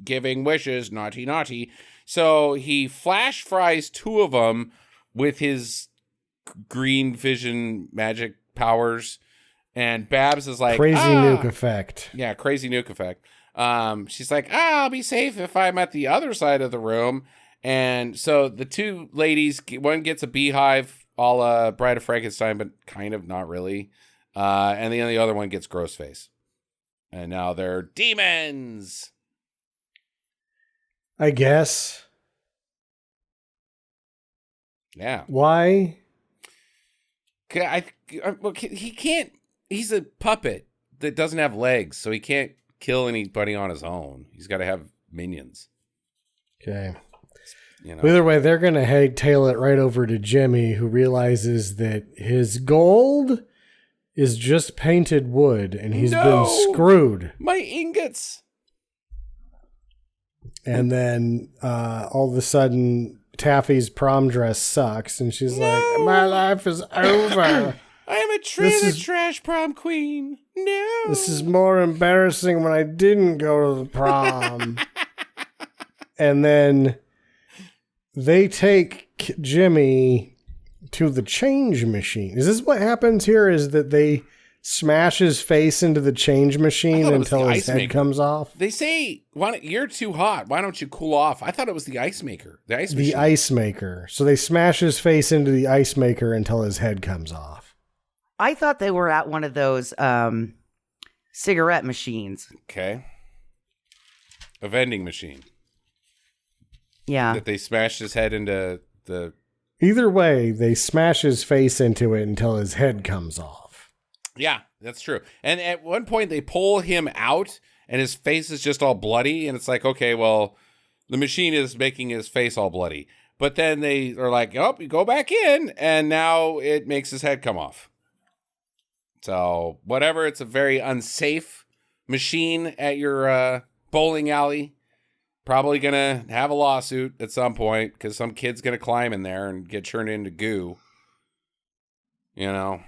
giving wishes, naughty, naughty. So he flash fries two of them with his green vision magic powers, and Babs is like, crazy nuke effect. Yeah, crazy nuke effect. She's like, I'll be safe if I'm at the other side of the room. And so the two ladies, one gets a beehive a la Bride of Frankenstein, but kind of not really. And then the other one gets gross face. And now they're demons. I guess. Yeah. Why? Look, he can't. He's a puppet that doesn't have legs, so he can't kill anybody on his own. He's got to have minions. Okay. You know. Either way, they're going to hightail it right over to Jimmy, who realizes that his gold is just painted wood, and he's been screwed. My ingots. And then all of a sudden, Taffy's prom dress sucks, and she's like, my life is over. I am a trailer trash prom queen. No. This is more embarrassing when I didn't go to the prom. And then they take Jimmy to the change machine. Is this what happens here? Is that they smash his face into the change machine until his head comes off? They say, you're too hot. Why don't you cool off? I thought it was the ice maker. The ice machine. The ice maker. So they smash his face into the ice maker until his head comes off. I thought they were at one of those cigarette machines. Okay. A vending machine. Yeah. That they smashed his head into the... Either way, they smash his face into it until his head comes off. Yeah, that's true. And at one point, they pull him out, and his face is just all bloody, and it's like, okay, well, the machine is making his face all bloody. But then they are like, oh, you go back in, and now it makes his head come off. So, whatever, it's a very unsafe machine at your bowling alley. Probably going to have a lawsuit at some point because some kid's going to climb in there and get turned into goo. You know,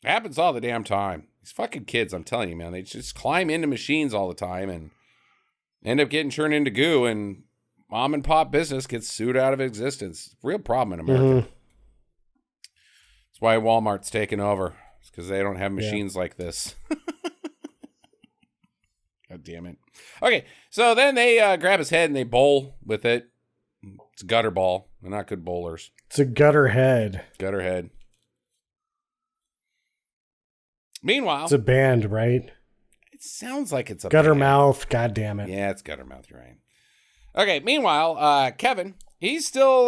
it happens all the damn time. These fucking kids, I'm telling you, man, they just climb into machines all the time and end up getting turned into goo, and mom and pop business gets sued out of existence. Real problem in America. Mm-hmm. That's why Walmart's taking over. It's because they don't have machines like this. God damn it. Okay, so then they grab his head and they bowl with it. It's a gutter ball. They're not good bowlers. It's a gutter head. Gutter head. Meanwhile... It's a band, right? It sounds like it's a gutter band. mouth. God damn it. Yeah, it's gutter mouth. You're right. Okay, meanwhile, Kevin, he's still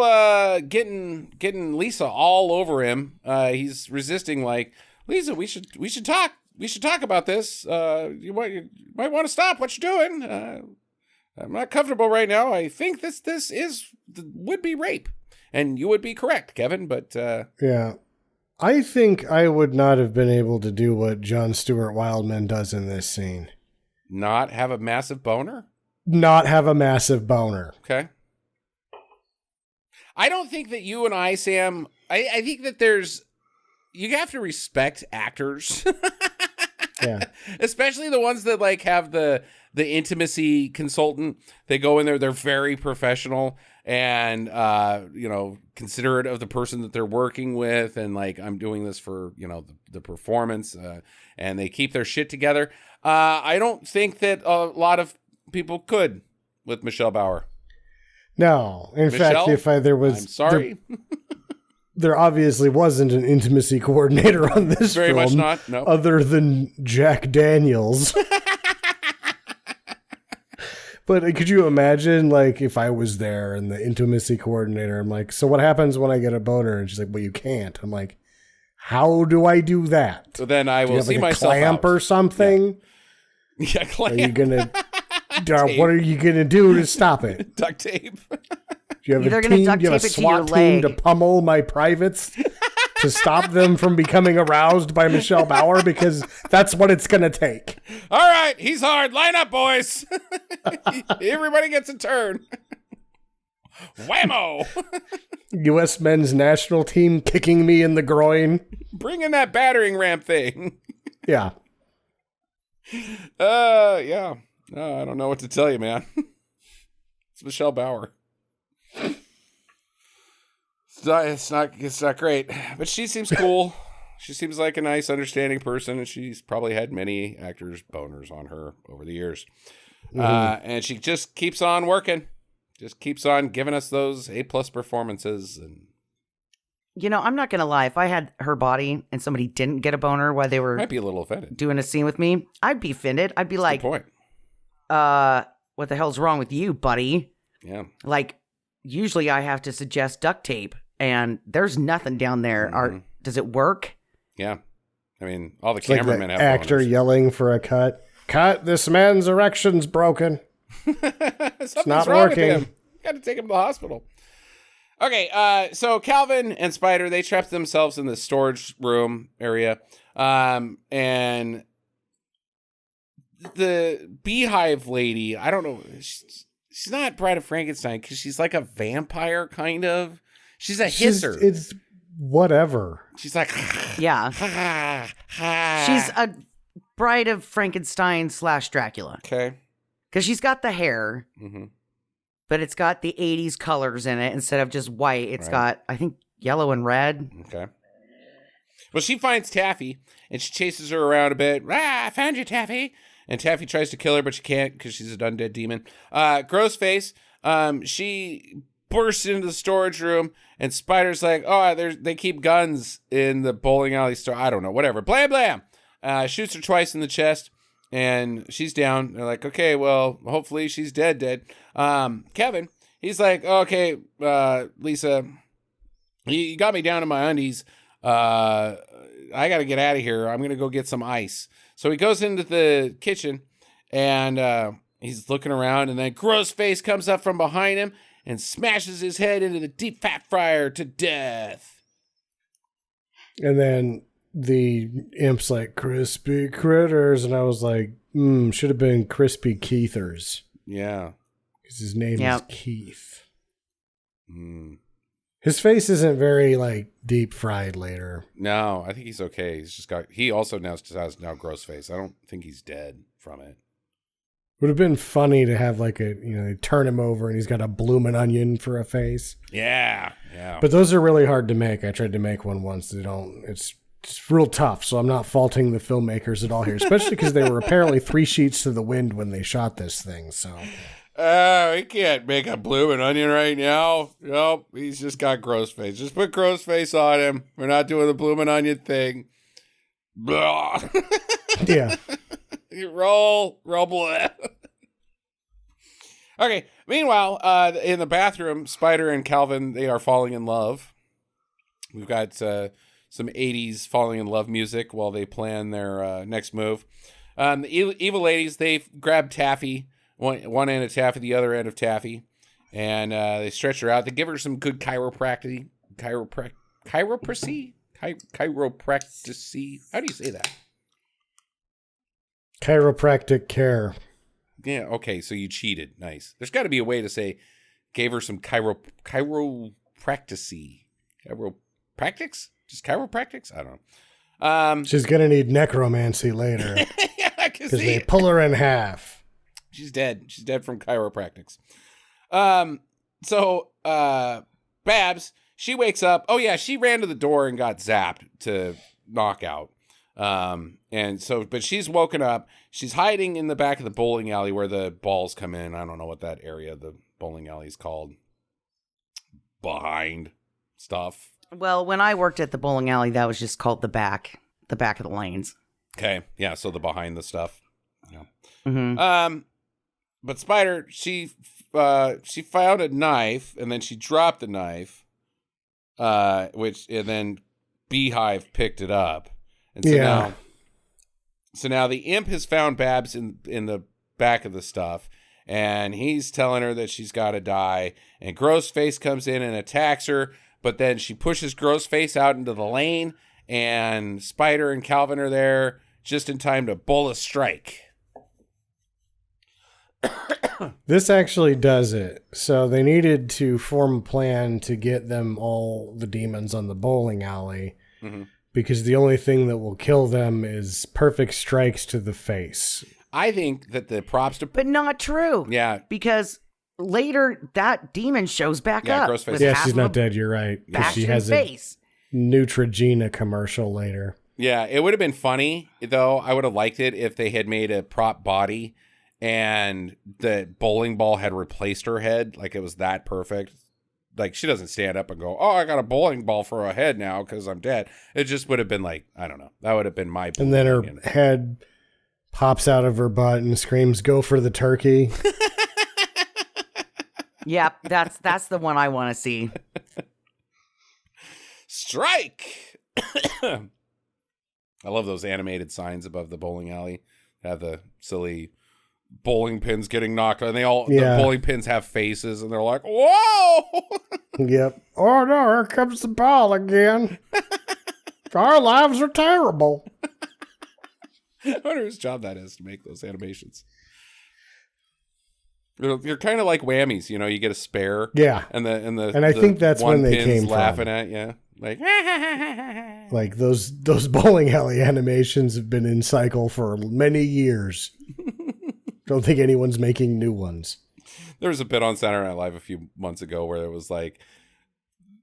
getting Lisa all over him. He's resisting like, Lisa, we should talk. We should talk about this. You might want to stop what you're doing. I'm not comfortable right now. I think this would be rape, and you would be correct, Kevin. But yeah, I think I would not have been able to do what John Stewart Wildman does in this scene. Not have a massive boner? Not have a massive boner. Okay. I don't think that you and I, Sam, I think that you have to respect actors. Yeah. Especially the ones that like have the intimacy consultant. They go in there, they're very professional and considerate of the person that they're working with, and like, I'm doing this for the performance, and they keep their shit together. I don't think that a lot of people could with Michelle Bauer. No, in Michelle, fact, I'm sorry. There obviously wasn't an intimacy coordinator on this Very film. much not, no. Other than Jack Daniels. But could you imagine, like, if I was there and the intimacy coordinator, I'm like, so what happens when I get a boner? And she's like, well, you can't. I'm like, how do I do that? So then I will see like myself a clamp out. or something? Yeah, clamp. Are you gonna? What are you gonna do to stop it? Duct tape. Do you have They're a gonna team? duct Do you have a tape it to your SWAT team to leg. pummel my privates to stop them from becoming aroused by Michelle Bauer? Because that's what it's gonna take. All right, he's hard. Line up, boys. Everybody gets a turn. Whammo. U.S. men's national team kicking me in the groin. Bring in that battering ram thing. Yeah. Yeah. I don't know what to tell you, man. It's Michelle Bauer. It's not great, but she seems cool. She seems like a nice, understanding person, and she's probably had many actors' boners on her over the years. And she just keeps on working, just keeps on giving us those A+ performances. And I'm not gonna lie. If I had her body and somebody didn't get a boner while they were might be a little offended. doing a scene with me, I'd be offended. I'd be like, Good point. what the hell's wrong with you, buddy? Yeah. Like, usually I have to suggest duct tape, and there's nothing down there. Does it work? Yeah. I mean, all the It's like cameramen the have actor boners. yelling for a cut. Cut! This man's erection's broken. Something's not wrong working. with him. Got to take him to the hospital. Okay, so Calvin and Spider, they trapped themselves in the storage room area. And the beehive lady, I don't know, she's not Bride of Frankenstein because she's like a vampire, kind of. She's a hisser. It's whatever. She's like, Yeah. ha, ha. She's a Bride of Frankenstein / Dracula. Okay. Because she's got the hair, but it's got the 80s colors in it instead of just white. It's got, I think, yellow and red. Okay. Well, she finds Taffy, and she chases her around a bit. I found you, Taffy. And Taffy tries to kill her, but she can't because she's an undead demon. Grossface, she bursts into the storage room, and Spider's like, oh, they keep guns in the bowling alley store. I don't know, whatever. Blam, blam. Shoots her twice in the chest, and she's down. They're like, okay, well, hopefully she's dead. Kevin, he's like, okay, Lisa, you got me down to my undies. I got to get out of here. I'm going to go get some ice. So he goes into the kitchen, and he's looking around, and then Grossface comes up from behind him and smashes his head into the deep fat fryer to death. And then the imp's like, crispy critters. And I was like, should have been crispy Keithers. Yeah. Because his name is Keith. Mm. His face isn't very, like, deep fried later. No, I think he's okay. He also now has gross face. I don't think he's dead from it. Would have been funny to have, like, they turn him over and he's got a bloomin' onion for a face. Yeah. But those are really hard to make. I tried to make one once. It's real tough, so I'm not faulting the filmmakers at all here, especially because they were apparently 3 sheets to the wind when they shot this thing, so... We can't make a bloomin' onion right now. Nope, he's just got gross face. Just put gross face on him. We're not doing the bloomin' onion thing. Blah. Yeah. Roll blah. Okay, meanwhile, in the bathroom, Spider and Calvin, they are falling in love. We've got some 80s falling in love music while they plan their next move. The evil ladies, they've grabbed Taffy, one end of Taffy, the other end of Taffy, and they stretch her out. They give her some good chiropractic. chiropractic. How do you say that? Chiropractic care. Yeah, okay, so you cheated. Nice. There's got to be a way to say gave her some chiropracticy. Chiropractics? Just chiropractics? I don't know. She's going to need necromancy later. Yeah, I can Because see they it. pull her in half. She's dead. She's dead from chiropractics. So Babs, she wakes up. Oh yeah, she ran to the door and got zapped to knockout. But she's woken up. She's hiding in the back of the bowling alley where the balls come in. I don't know what that area of the bowling alley is called. Behind stuff. Well, when I worked at the bowling alley, that was just called the back of the lanes. Okay, yeah. So the behind the stuff. Yeah. Mm-hmm. But Spider, she found a knife and then she dropped the knife, and then Beehive picked it up, and so now the imp has found Babs in the back of the stuff, and he's telling her that she's got to die. And Grossface comes in and attacks her, but then she pushes Grossface out into the lane, and Spider and Calvin are there just in time to bowl a strike. This actually does it. So they needed to form a plan to get them all the demons on the bowling alley, because the only thing that will kill them is perfect strikes to the face. I think that the props to... But not true. Yeah. Because later that demon shows back Yeah, up. Grossface. with Yeah, half she's of not a dead. You're right. 'Cause bashed she in has a face. Neutrogena commercial later. Yeah, it would have been funny, though. I would have liked it if they had made a prop body and the bowling ball had replaced her head. Like, it was that perfect. Like, she doesn't stand up and go, oh, I got a bowling ball for a head now because I'm dead. It just would have been like, I don't know. That would have been my And then her opinion. head pops out of her butt and screams, "Go for the turkey." Yep, that's the one I want to see. Strike! I love those animated signs above the bowling alley. They have the silly bowling pins getting knocked out, and the bowling pins have faces, and they're like, whoa! Yep. Oh no, here comes the ball again. Our lives are terrible. I wonder whose job that is to make those animations. You're kind of like whammies, you know. You get a spare, Yeah. and I think that's one when they pin's came from. laughing at you, like Like those bowling alley animations have been in cycle for many years. Don't think anyone's making new ones. There was a bit on Saturday Night Live a few months ago where it was like,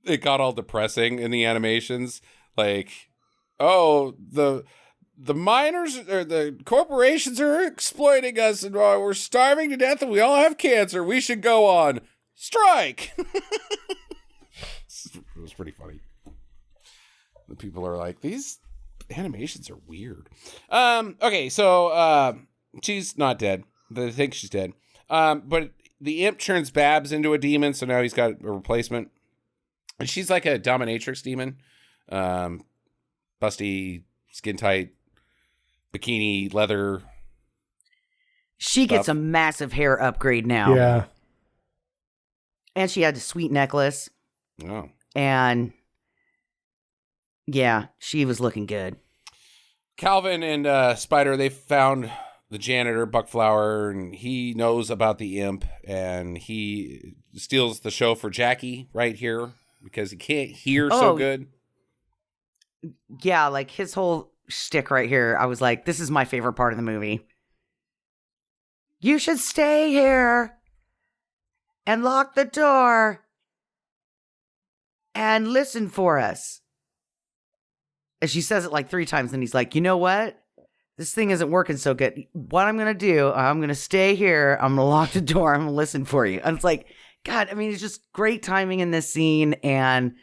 it got all depressing in the animations. Like, oh, the miners or the corporations are exploiting us, and we're starving to death, and we all have cancer. We should go on strike. It was pretty funny. The people are like, these animations are weird. Okay, so she's not dead. They think she's dead. But the imp turns Babs into a demon, so now he's got a replacement. And she's like a dominatrix demon. Busty, skin tight, bikini, leather. She gets a massive hair upgrade now. Yeah. And she had a sweet necklace. Oh. And yeah, she was looking good. Calvin and Spider, they found the janitor, Buckflower, and he knows about the imp, and he steals the show for Jackie right here because he can't hear so good. Yeah, like his whole shtick right here, I was like, this is my favorite part of the movie. You should stay here and lock the door and listen for us. And she says it like 3 times, and he's like, you know what? This thing isn't working so good. What I'm going to do, I'm going to stay here. I'm going to lock the door. I'm going to listen for you. And it's like, God, I mean, it's just great timing in this scene. And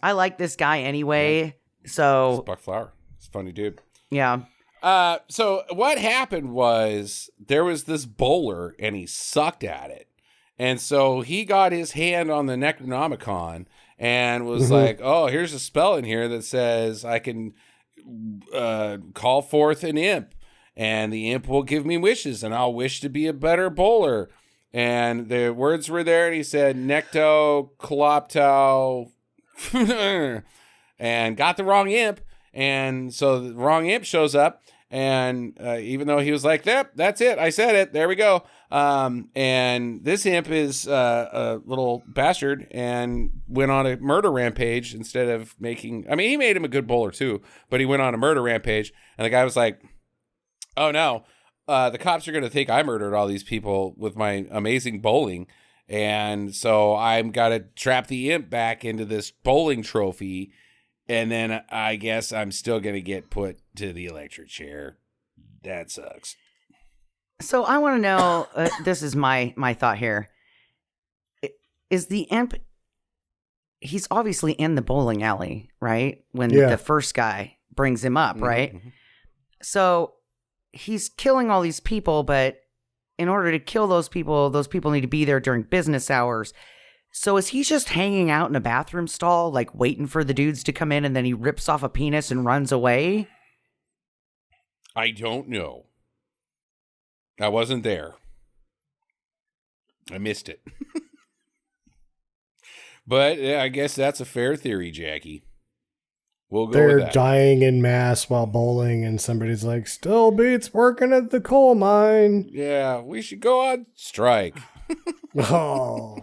I like this guy anyway. So Buckflower. He's a funny dude. Yeah. So what happened was there was this bowler and he sucked at it. And so he got his hand on the Necronomicon and was like, oh, here's a spell in here that says I can call forth an imp, and the imp will give me wishes, and I'll wish to be a better bowler. And the words were there, and he said, Necto, Kolopto, and got the wrong imp. And so the wrong imp shows up. And even though he was like, yep, that's it. I said it. There we go. And this imp is a little bastard and went on a murder rampage instead of making... I mean, he made him a good bowler too, but he went on a murder rampage. And the guy was like, oh no, the cops are going to think I murdered all these people with my amazing bowling. And so I'm got to trap the imp back into this bowling trophy. And then I guess I'm still going to get put to the electric chair. That sucks. So I want to know, this is my thought here. Is the imp, he's obviously in the bowling alley, right? When the first guy brings him up, right? Mm-hmm. So he's killing all these people, but in order to kill those people need to be there during business hours. So is he just hanging out in a bathroom stall, like waiting for the dudes to come in, and then he rips off a penis and runs away? I don't know. I wasn't there. I missed it. But yeah, I guess that's a fair theory, Jackie. We'll go with that. They're dying in mass while bowling, and somebody's like, still beats working at the coal mine. Yeah, we should go on strike. Oh.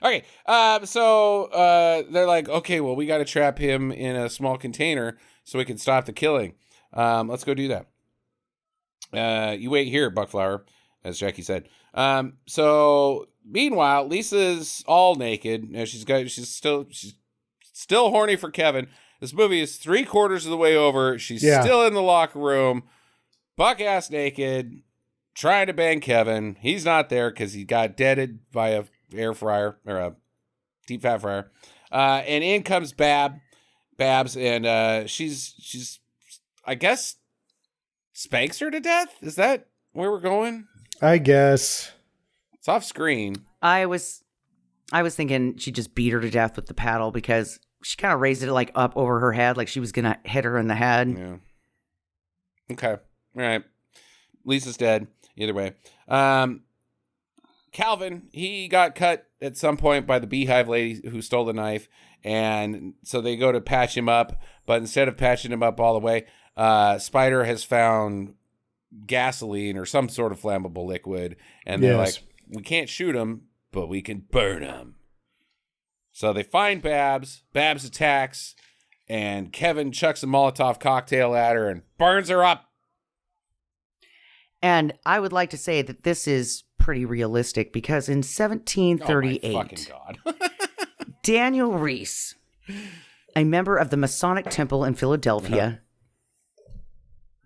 Okay, so they're like, okay, well, we got to trap him in a small container so we can stop the killing. Let's go do that. You wait here, Buckflower, as Jackie said. So meanwhile, Lisa's all naked. You know, she's still horny for Kevin. This movie is 3/4 of the way over. She's still in the locker room, buck ass naked, trying to bang Kevin. He's not there because he got deaded by a air fryer or a deep fat fryer. And in comes Babs, and she's I guess spanks her to death. Is that where we're going? I guess. It's off screen. I was thinking she just beat her to death with the paddle because she kind of raised it like up over her head, like she was gonna hit her in the head. Yeah. Okay. All right. Lisa's dead. Either way. Calvin, he got cut at some point by the beehive lady who stole the knife, and so they go to patch him up, but instead of patching him up all the way, Spider has found gasoline or some sort of flammable liquid, and they're like, we can't shoot him, but we can burn him. So they find Babs attacks, and Kevin chucks a Molotov cocktail at her and burns her up. And I would like to say that this is pretty realistic because in 1738, oh my fucking God. Daniel Reese, a member of the Masonic Temple in Philadelphia,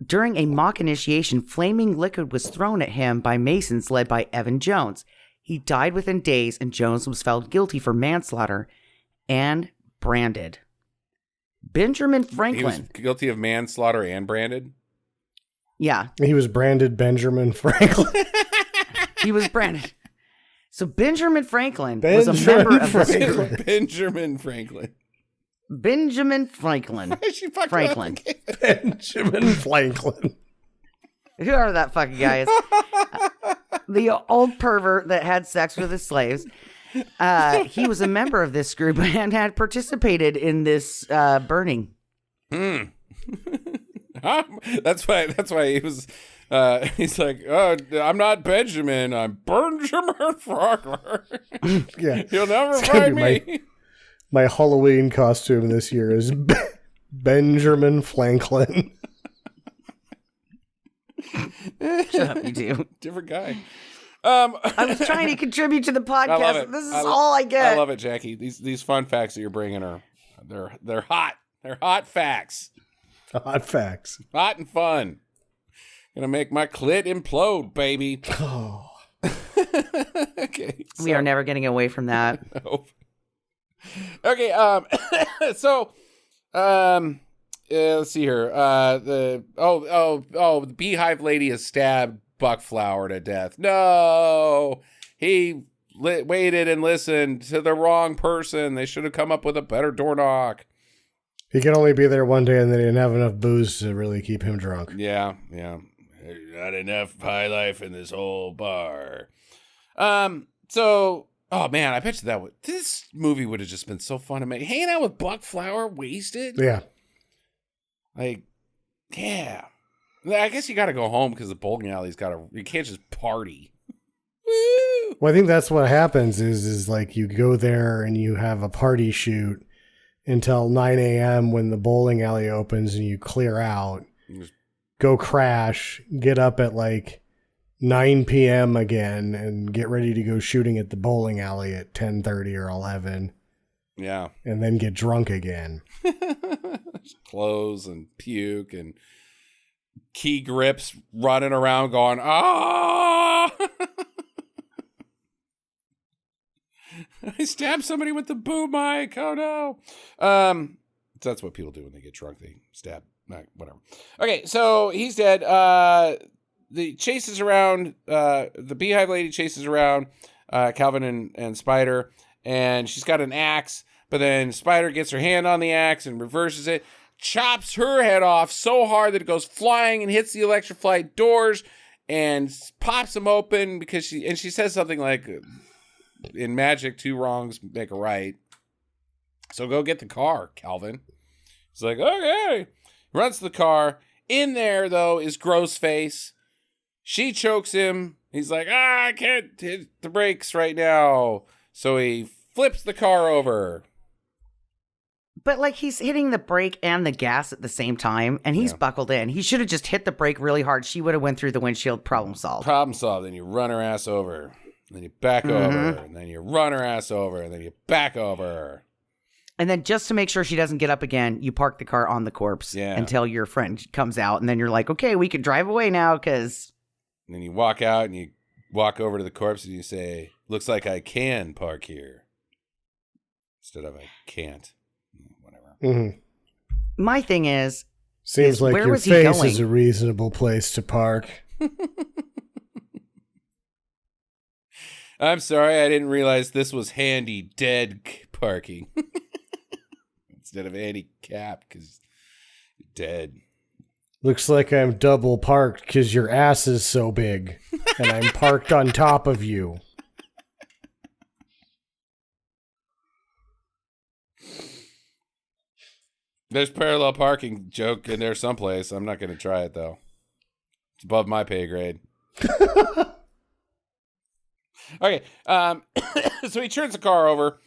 during a mock initiation, flaming liquid was thrown at him by Masons led by Evan Jones. He died within days, and Jones was found guilty for manslaughter and branded. Benjamin Franklin. He was guilty of manslaughter and branded? Yeah. He was branded Benjamin Franklin. He was branded. So Benjamin Franklin was a member of the... Benjamin Franklin. Benjamin Franklin. Franklin. Benjamin Franklin. Whoever that fucking guy is. The old pervert that had sex with his slaves. He was a member of this group and had participated in this burning. That's why he was... he's like, oh, I'm not Benjamin. I'm Benjamin Franklin. Yeah. You'll never find me. My Halloween costume this year is Benjamin Franklin. Shut up, you two. Different guy. I was trying to contribute to the podcast. I love it. This is all I get. I love it, Jackie. These fun facts that you're bringing are they're hot. They're hot facts. Hot facts. Hot and fun. Gonna make my clit implode, baby. Oh. Okay. We are never getting away from that. No. Okay. Let's see here. The beehive lady has stabbed Buckflower to death. No, he waited and listened to the wrong person. They should have come up with a better door knock. He could only be there one day, and they didn't have enough booze to really keep him drunk. Yeah. There's not enough high life in this whole bar. So Oh man, I bet you this movie would have just been so fun to make. Hanging out with Buck Flower, wasted. Yeah. Like, yeah. I guess you got to go home because the bowling alley's you can't just party. Woo! Well, I think that's what happens is like you go there and you have a party shoot until 9 a.m. when the bowling alley opens and you clear out, go crash, get up at like 9 p.m. again and get ready to go shooting at the bowling alley at 10:30 or 11. Yeah. And then get drunk again. Clothes and puke and key grips running around going, ah! I stabbed somebody with the boom mic. Oh no. That's what people do when they get drunk. They stab. Whatever. Okay, so he's dead. The chases around, the beehive lady chases around Calvin and Spider, and she's got an axe, but then Spider gets her hand on the axe and reverses it, chops her head off so hard that it goes flying and hits the electrified doors and pops them open because she says something like, in magic, 2 wrongs make a right. So go get the car, Calvin. He's like, okay. Runs to the car. In there, though, is Grossface. She chokes him. He's like, I can't hit the brakes right now. So he flips the car over. But like he's hitting the brake and the gas at the same time, and he's buckled in. He should have just hit the brake really hard. She would have went through the windshield. Problem solved. Problem solved. Then you run her ass over. Then you back over. And then you run her ass over. And then you back over. And then just to make sure she doesn't get up again, you park the car on the corpse until your friend comes out. And then you're like, okay, we can drive away now because... And then you walk out and you walk over to the corpse and you say, looks like I can park here. Instead of I can't. Whatever. Mm-hmm. My thing is... Seems like your face is a reasonable place to park. I'm sorry, I didn't realize this was handy dead parking. Instead of handicap, because you're dead. Looks like I'm double parked because your ass is so big. And I'm parked on top of you. There's parallel parking joke in there someplace. I'm not going to try it, though. It's above my pay grade. Okay, so he turns the car over.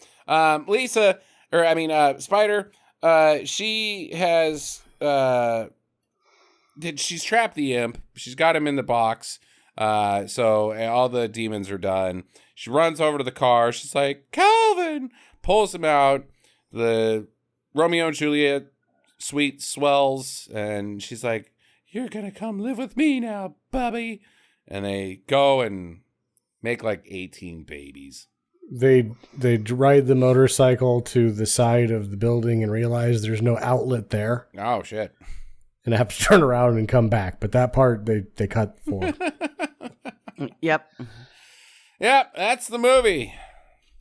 Spider, she has, she's trapped the imp. She's got him in the box. So all the demons are done. She runs over to the car. She's like, Calvin! Pulls him out. The Romeo and Juliet suite swells. And she's like, you're gonna come live with me now, Bubby. And they go and make like 18 babies. They ride the motorcycle to the side of the building and realize there's no outlet there. Oh, shit. And have to turn around and come back. But that part, they cut for. Yep. Yep, that's the movie.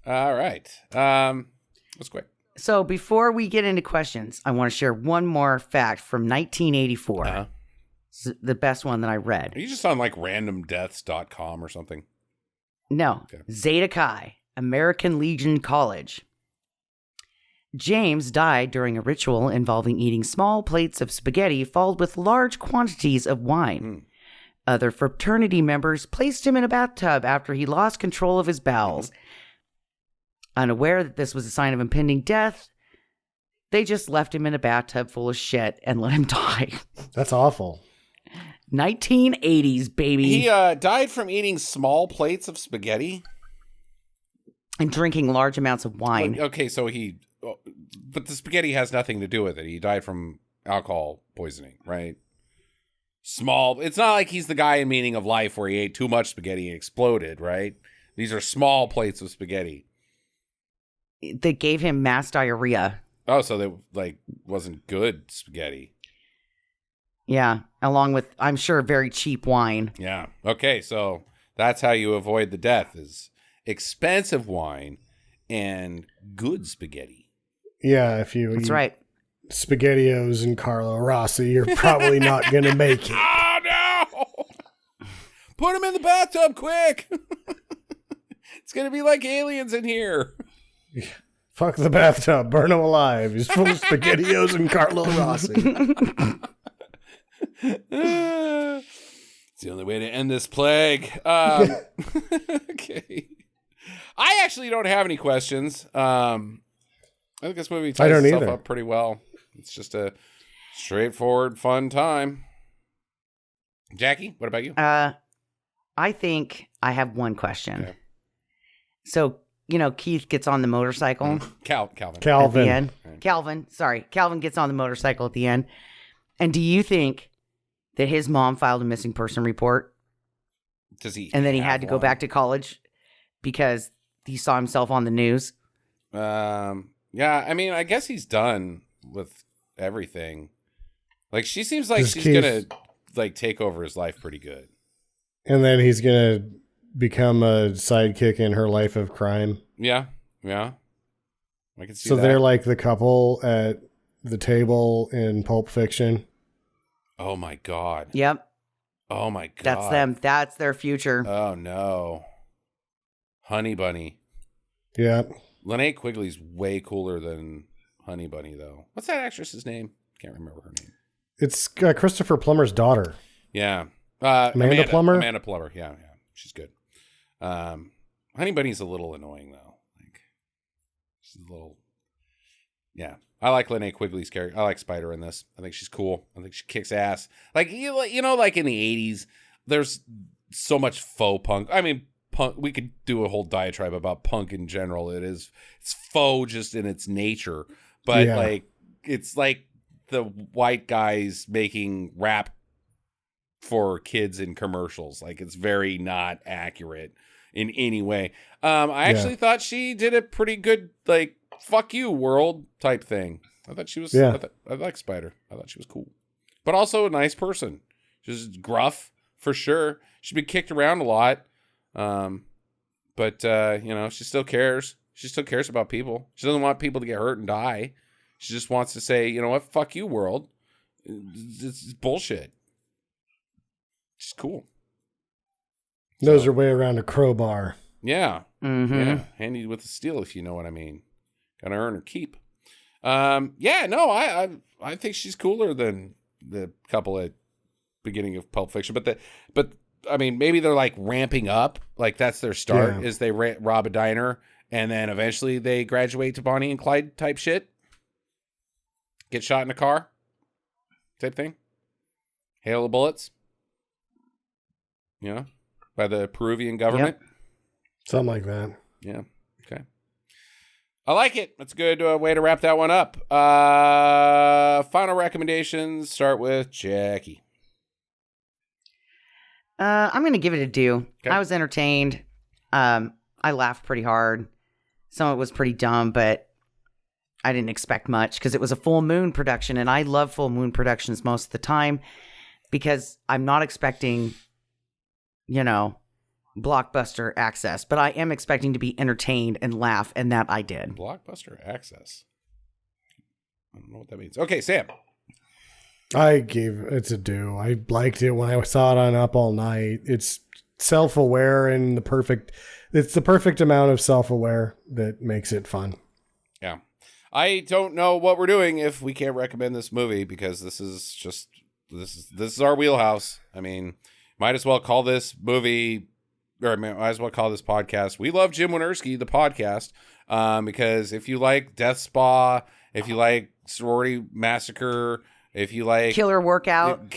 All right. That's quick. So before we get into questions, I want to share one more fact from 1984. Uh-huh. It's the best one that I read. Are you just on like randomdeaths.com or something? No. Okay. Zeta Chi, American Legion College. James died during a ritual involving eating small plates of spaghetti followed with large quantities of wine. Other fraternity members placed him in a bathtub after he lost control of his bowels. Unaware that this was a sign of impending death, they just left him in a bathtub full of shit and let him die. That's awful. 1980s, baby. He died from eating small plates of spaghetti? And drinking large amounts of wine. Okay, so but the spaghetti has nothing to do with it. He died from alcohol poisoning, right? Small. It's not like he's the guy in Meaning of Life where he ate too much spaghetti and exploded, right? These are small plates of spaghetti. They gave him mass diarrhea. Oh, so they wasn't good spaghetti. Yeah, along with, I'm sure, very cheap wine. Yeah. Okay, so that's how you avoid the death is expensive wine and good spaghetti. Yeah, if you That's eat right. SpaghettiOs and Carlo Rossi, you're probably not going to make it. Oh, no! Put him in the bathtub, quick! It's gonna be like aliens in here. Fuck the bathtub, burn him alive. He's full of SpaghettiOs and Carlo Rossi. It's the only way to end this plague. Okay. I actually don't have any questions. I think this movie ties itself up pretty well. It's just a straightforward, fun time. Jackie, what about you? I think I have one question. Okay. So, Keith gets on the motorcycle. Calvin. At the end. Right. Calvin gets on the motorcycle at the end. And do you think that his mom filed a missing person report? And then he had to go back to college because he saw himself on the news? Yeah, I mean, I guess he's done with everything. Like, she seems like she's gonna take over his life pretty good. And then he's gonna become a sidekick in her life of crime. Yeah. I can see that. So they're like the couple at the table in Pulp Fiction. Oh my God. Yep. Oh my God. That's them. That's their future. Oh no. Honey Bunny. Yeah. Linnea Quigley's way cooler than Honey Bunny, though. What's that actress's name? Can't remember her name. It's Christopher Plummer's daughter. Yeah. Amanda Plummer? Amanda Plummer, yeah. She's good. Honey Bunny's a little annoying, though. Like, she's a little... Yeah. I like Linnea Quigley's character. I like Spider in this. I think she's cool. I think she kicks ass. Like, like in the 80s, there's so much faux punk. I mean, punk, we could do a whole diatribe about punk in general. It's faux just in its nature. But, it's like the white guys making rap for kids in commercials. Like, it's very not accurate in any way. I actually thought she did a pretty good, like, fuck you world type thing. I thought she was, I like Spider. I thought she was cool, but also a nice person. She's gruff for sure. She's been kicked around a lot. But she still cares. She still cares about people. She doesn't want people to get hurt and die. She just wants to say, you know what? Fuck you world. It's bullshit. She's cool. Knows her way around a crowbar. Yeah. Mm-hmm. Yeah. Handy with the steel, if you know what I mean. Gotta earn her keep. I think she's cooler than the couple at beginning of Pulp Fiction. But I mean, maybe they're like ramping up. Like that's their start is they rob a diner and then eventually they graduate to Bonnie and Clyde type shit. Get shot in a car type thing. Hail of bullets. By the Peruvian government. Yep. Something like that. Yeah. Okay. I like it. That's a good way to wrap that one up. Final recommendations. Start with Jackie. I'm going to give it a do. Okay. I was entertained. I laughed pretty hard. Some of it was pretty dumb, but I didn't expect much because it was a full moon production, and I love full moon productions most of the time because I'm not expecting, blockbuster access, but I am expecting to be entertained and laugh, and that I did. Blockbuster access? I don't know what that means. Okay, Sam. It's a do. I liked it when I saw it on Up All Night. It's self-aware and it's the perfect amount of self-aware that makes it fun. Yeah. I don't know what we're doing if we can't recommend this movie because this is our wheelhouse. I mean, might as well call this movie, or might as well call this podcast We Love Jim Wynorski, the podcast, because if you like Death Spa, if you like Sorority Massacre, if you like Killer Workout,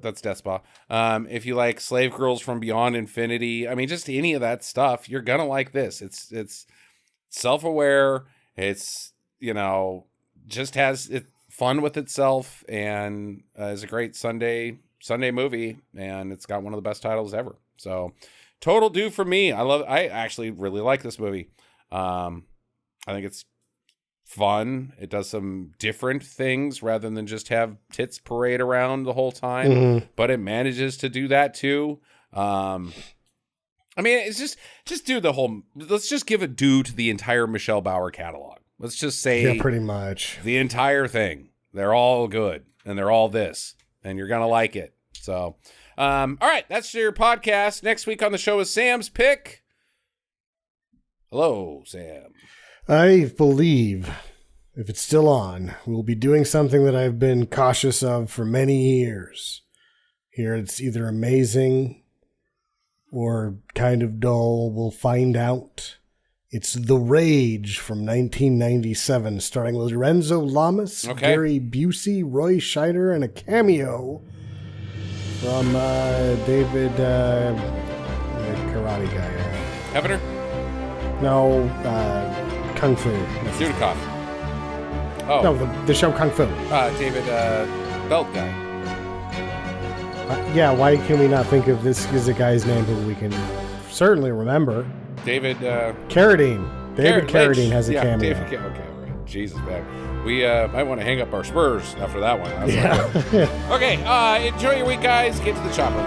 that's Death Spa. If you like Slave Girls from Beyond Infinity, I mean, just any of that stuff, you're gonna like this. It's self-aware. It's just has fun with itself, and is a great Sunday movie, and it's got one of the best titles ever. So, total do for me. I actually really like this movie. I think it's fun. It does some different things rather than just have tits parade around the whole time, but it manages to do that too. I mean, it's just do the whole. Let's just give a do to the entire Michelle Bauer catalog. Let's just say, pretty much the entire thing. They're all good, and they're all this, and you're gonna like it. So, all right, that's your podcast. Next week on the show is Sam's pick. Hello, Sam. I believe, if it's still on, we'll be doing something that I've been cautious of for many years. Here it's either amazing or kind of dull. We'll find out. It's The Rage from 1997, starring Lorenzo Lamas, Gary Busey, Roy Scheider, and a cameo from David, the karate guy. Hefner? No, Kung Fu. Dudikoff. Oh. No, the show Kung Fu. David, Belt guy. Yeah, why can we not think of this as a guy's name who we can certainly remember? David, Carradine. David Carradine has a cameo. Okay, all right. Jesus, man. We might want to hang up our spurs after that one. Yeah. Okay, enjoy your week, guys. Get to the chopper.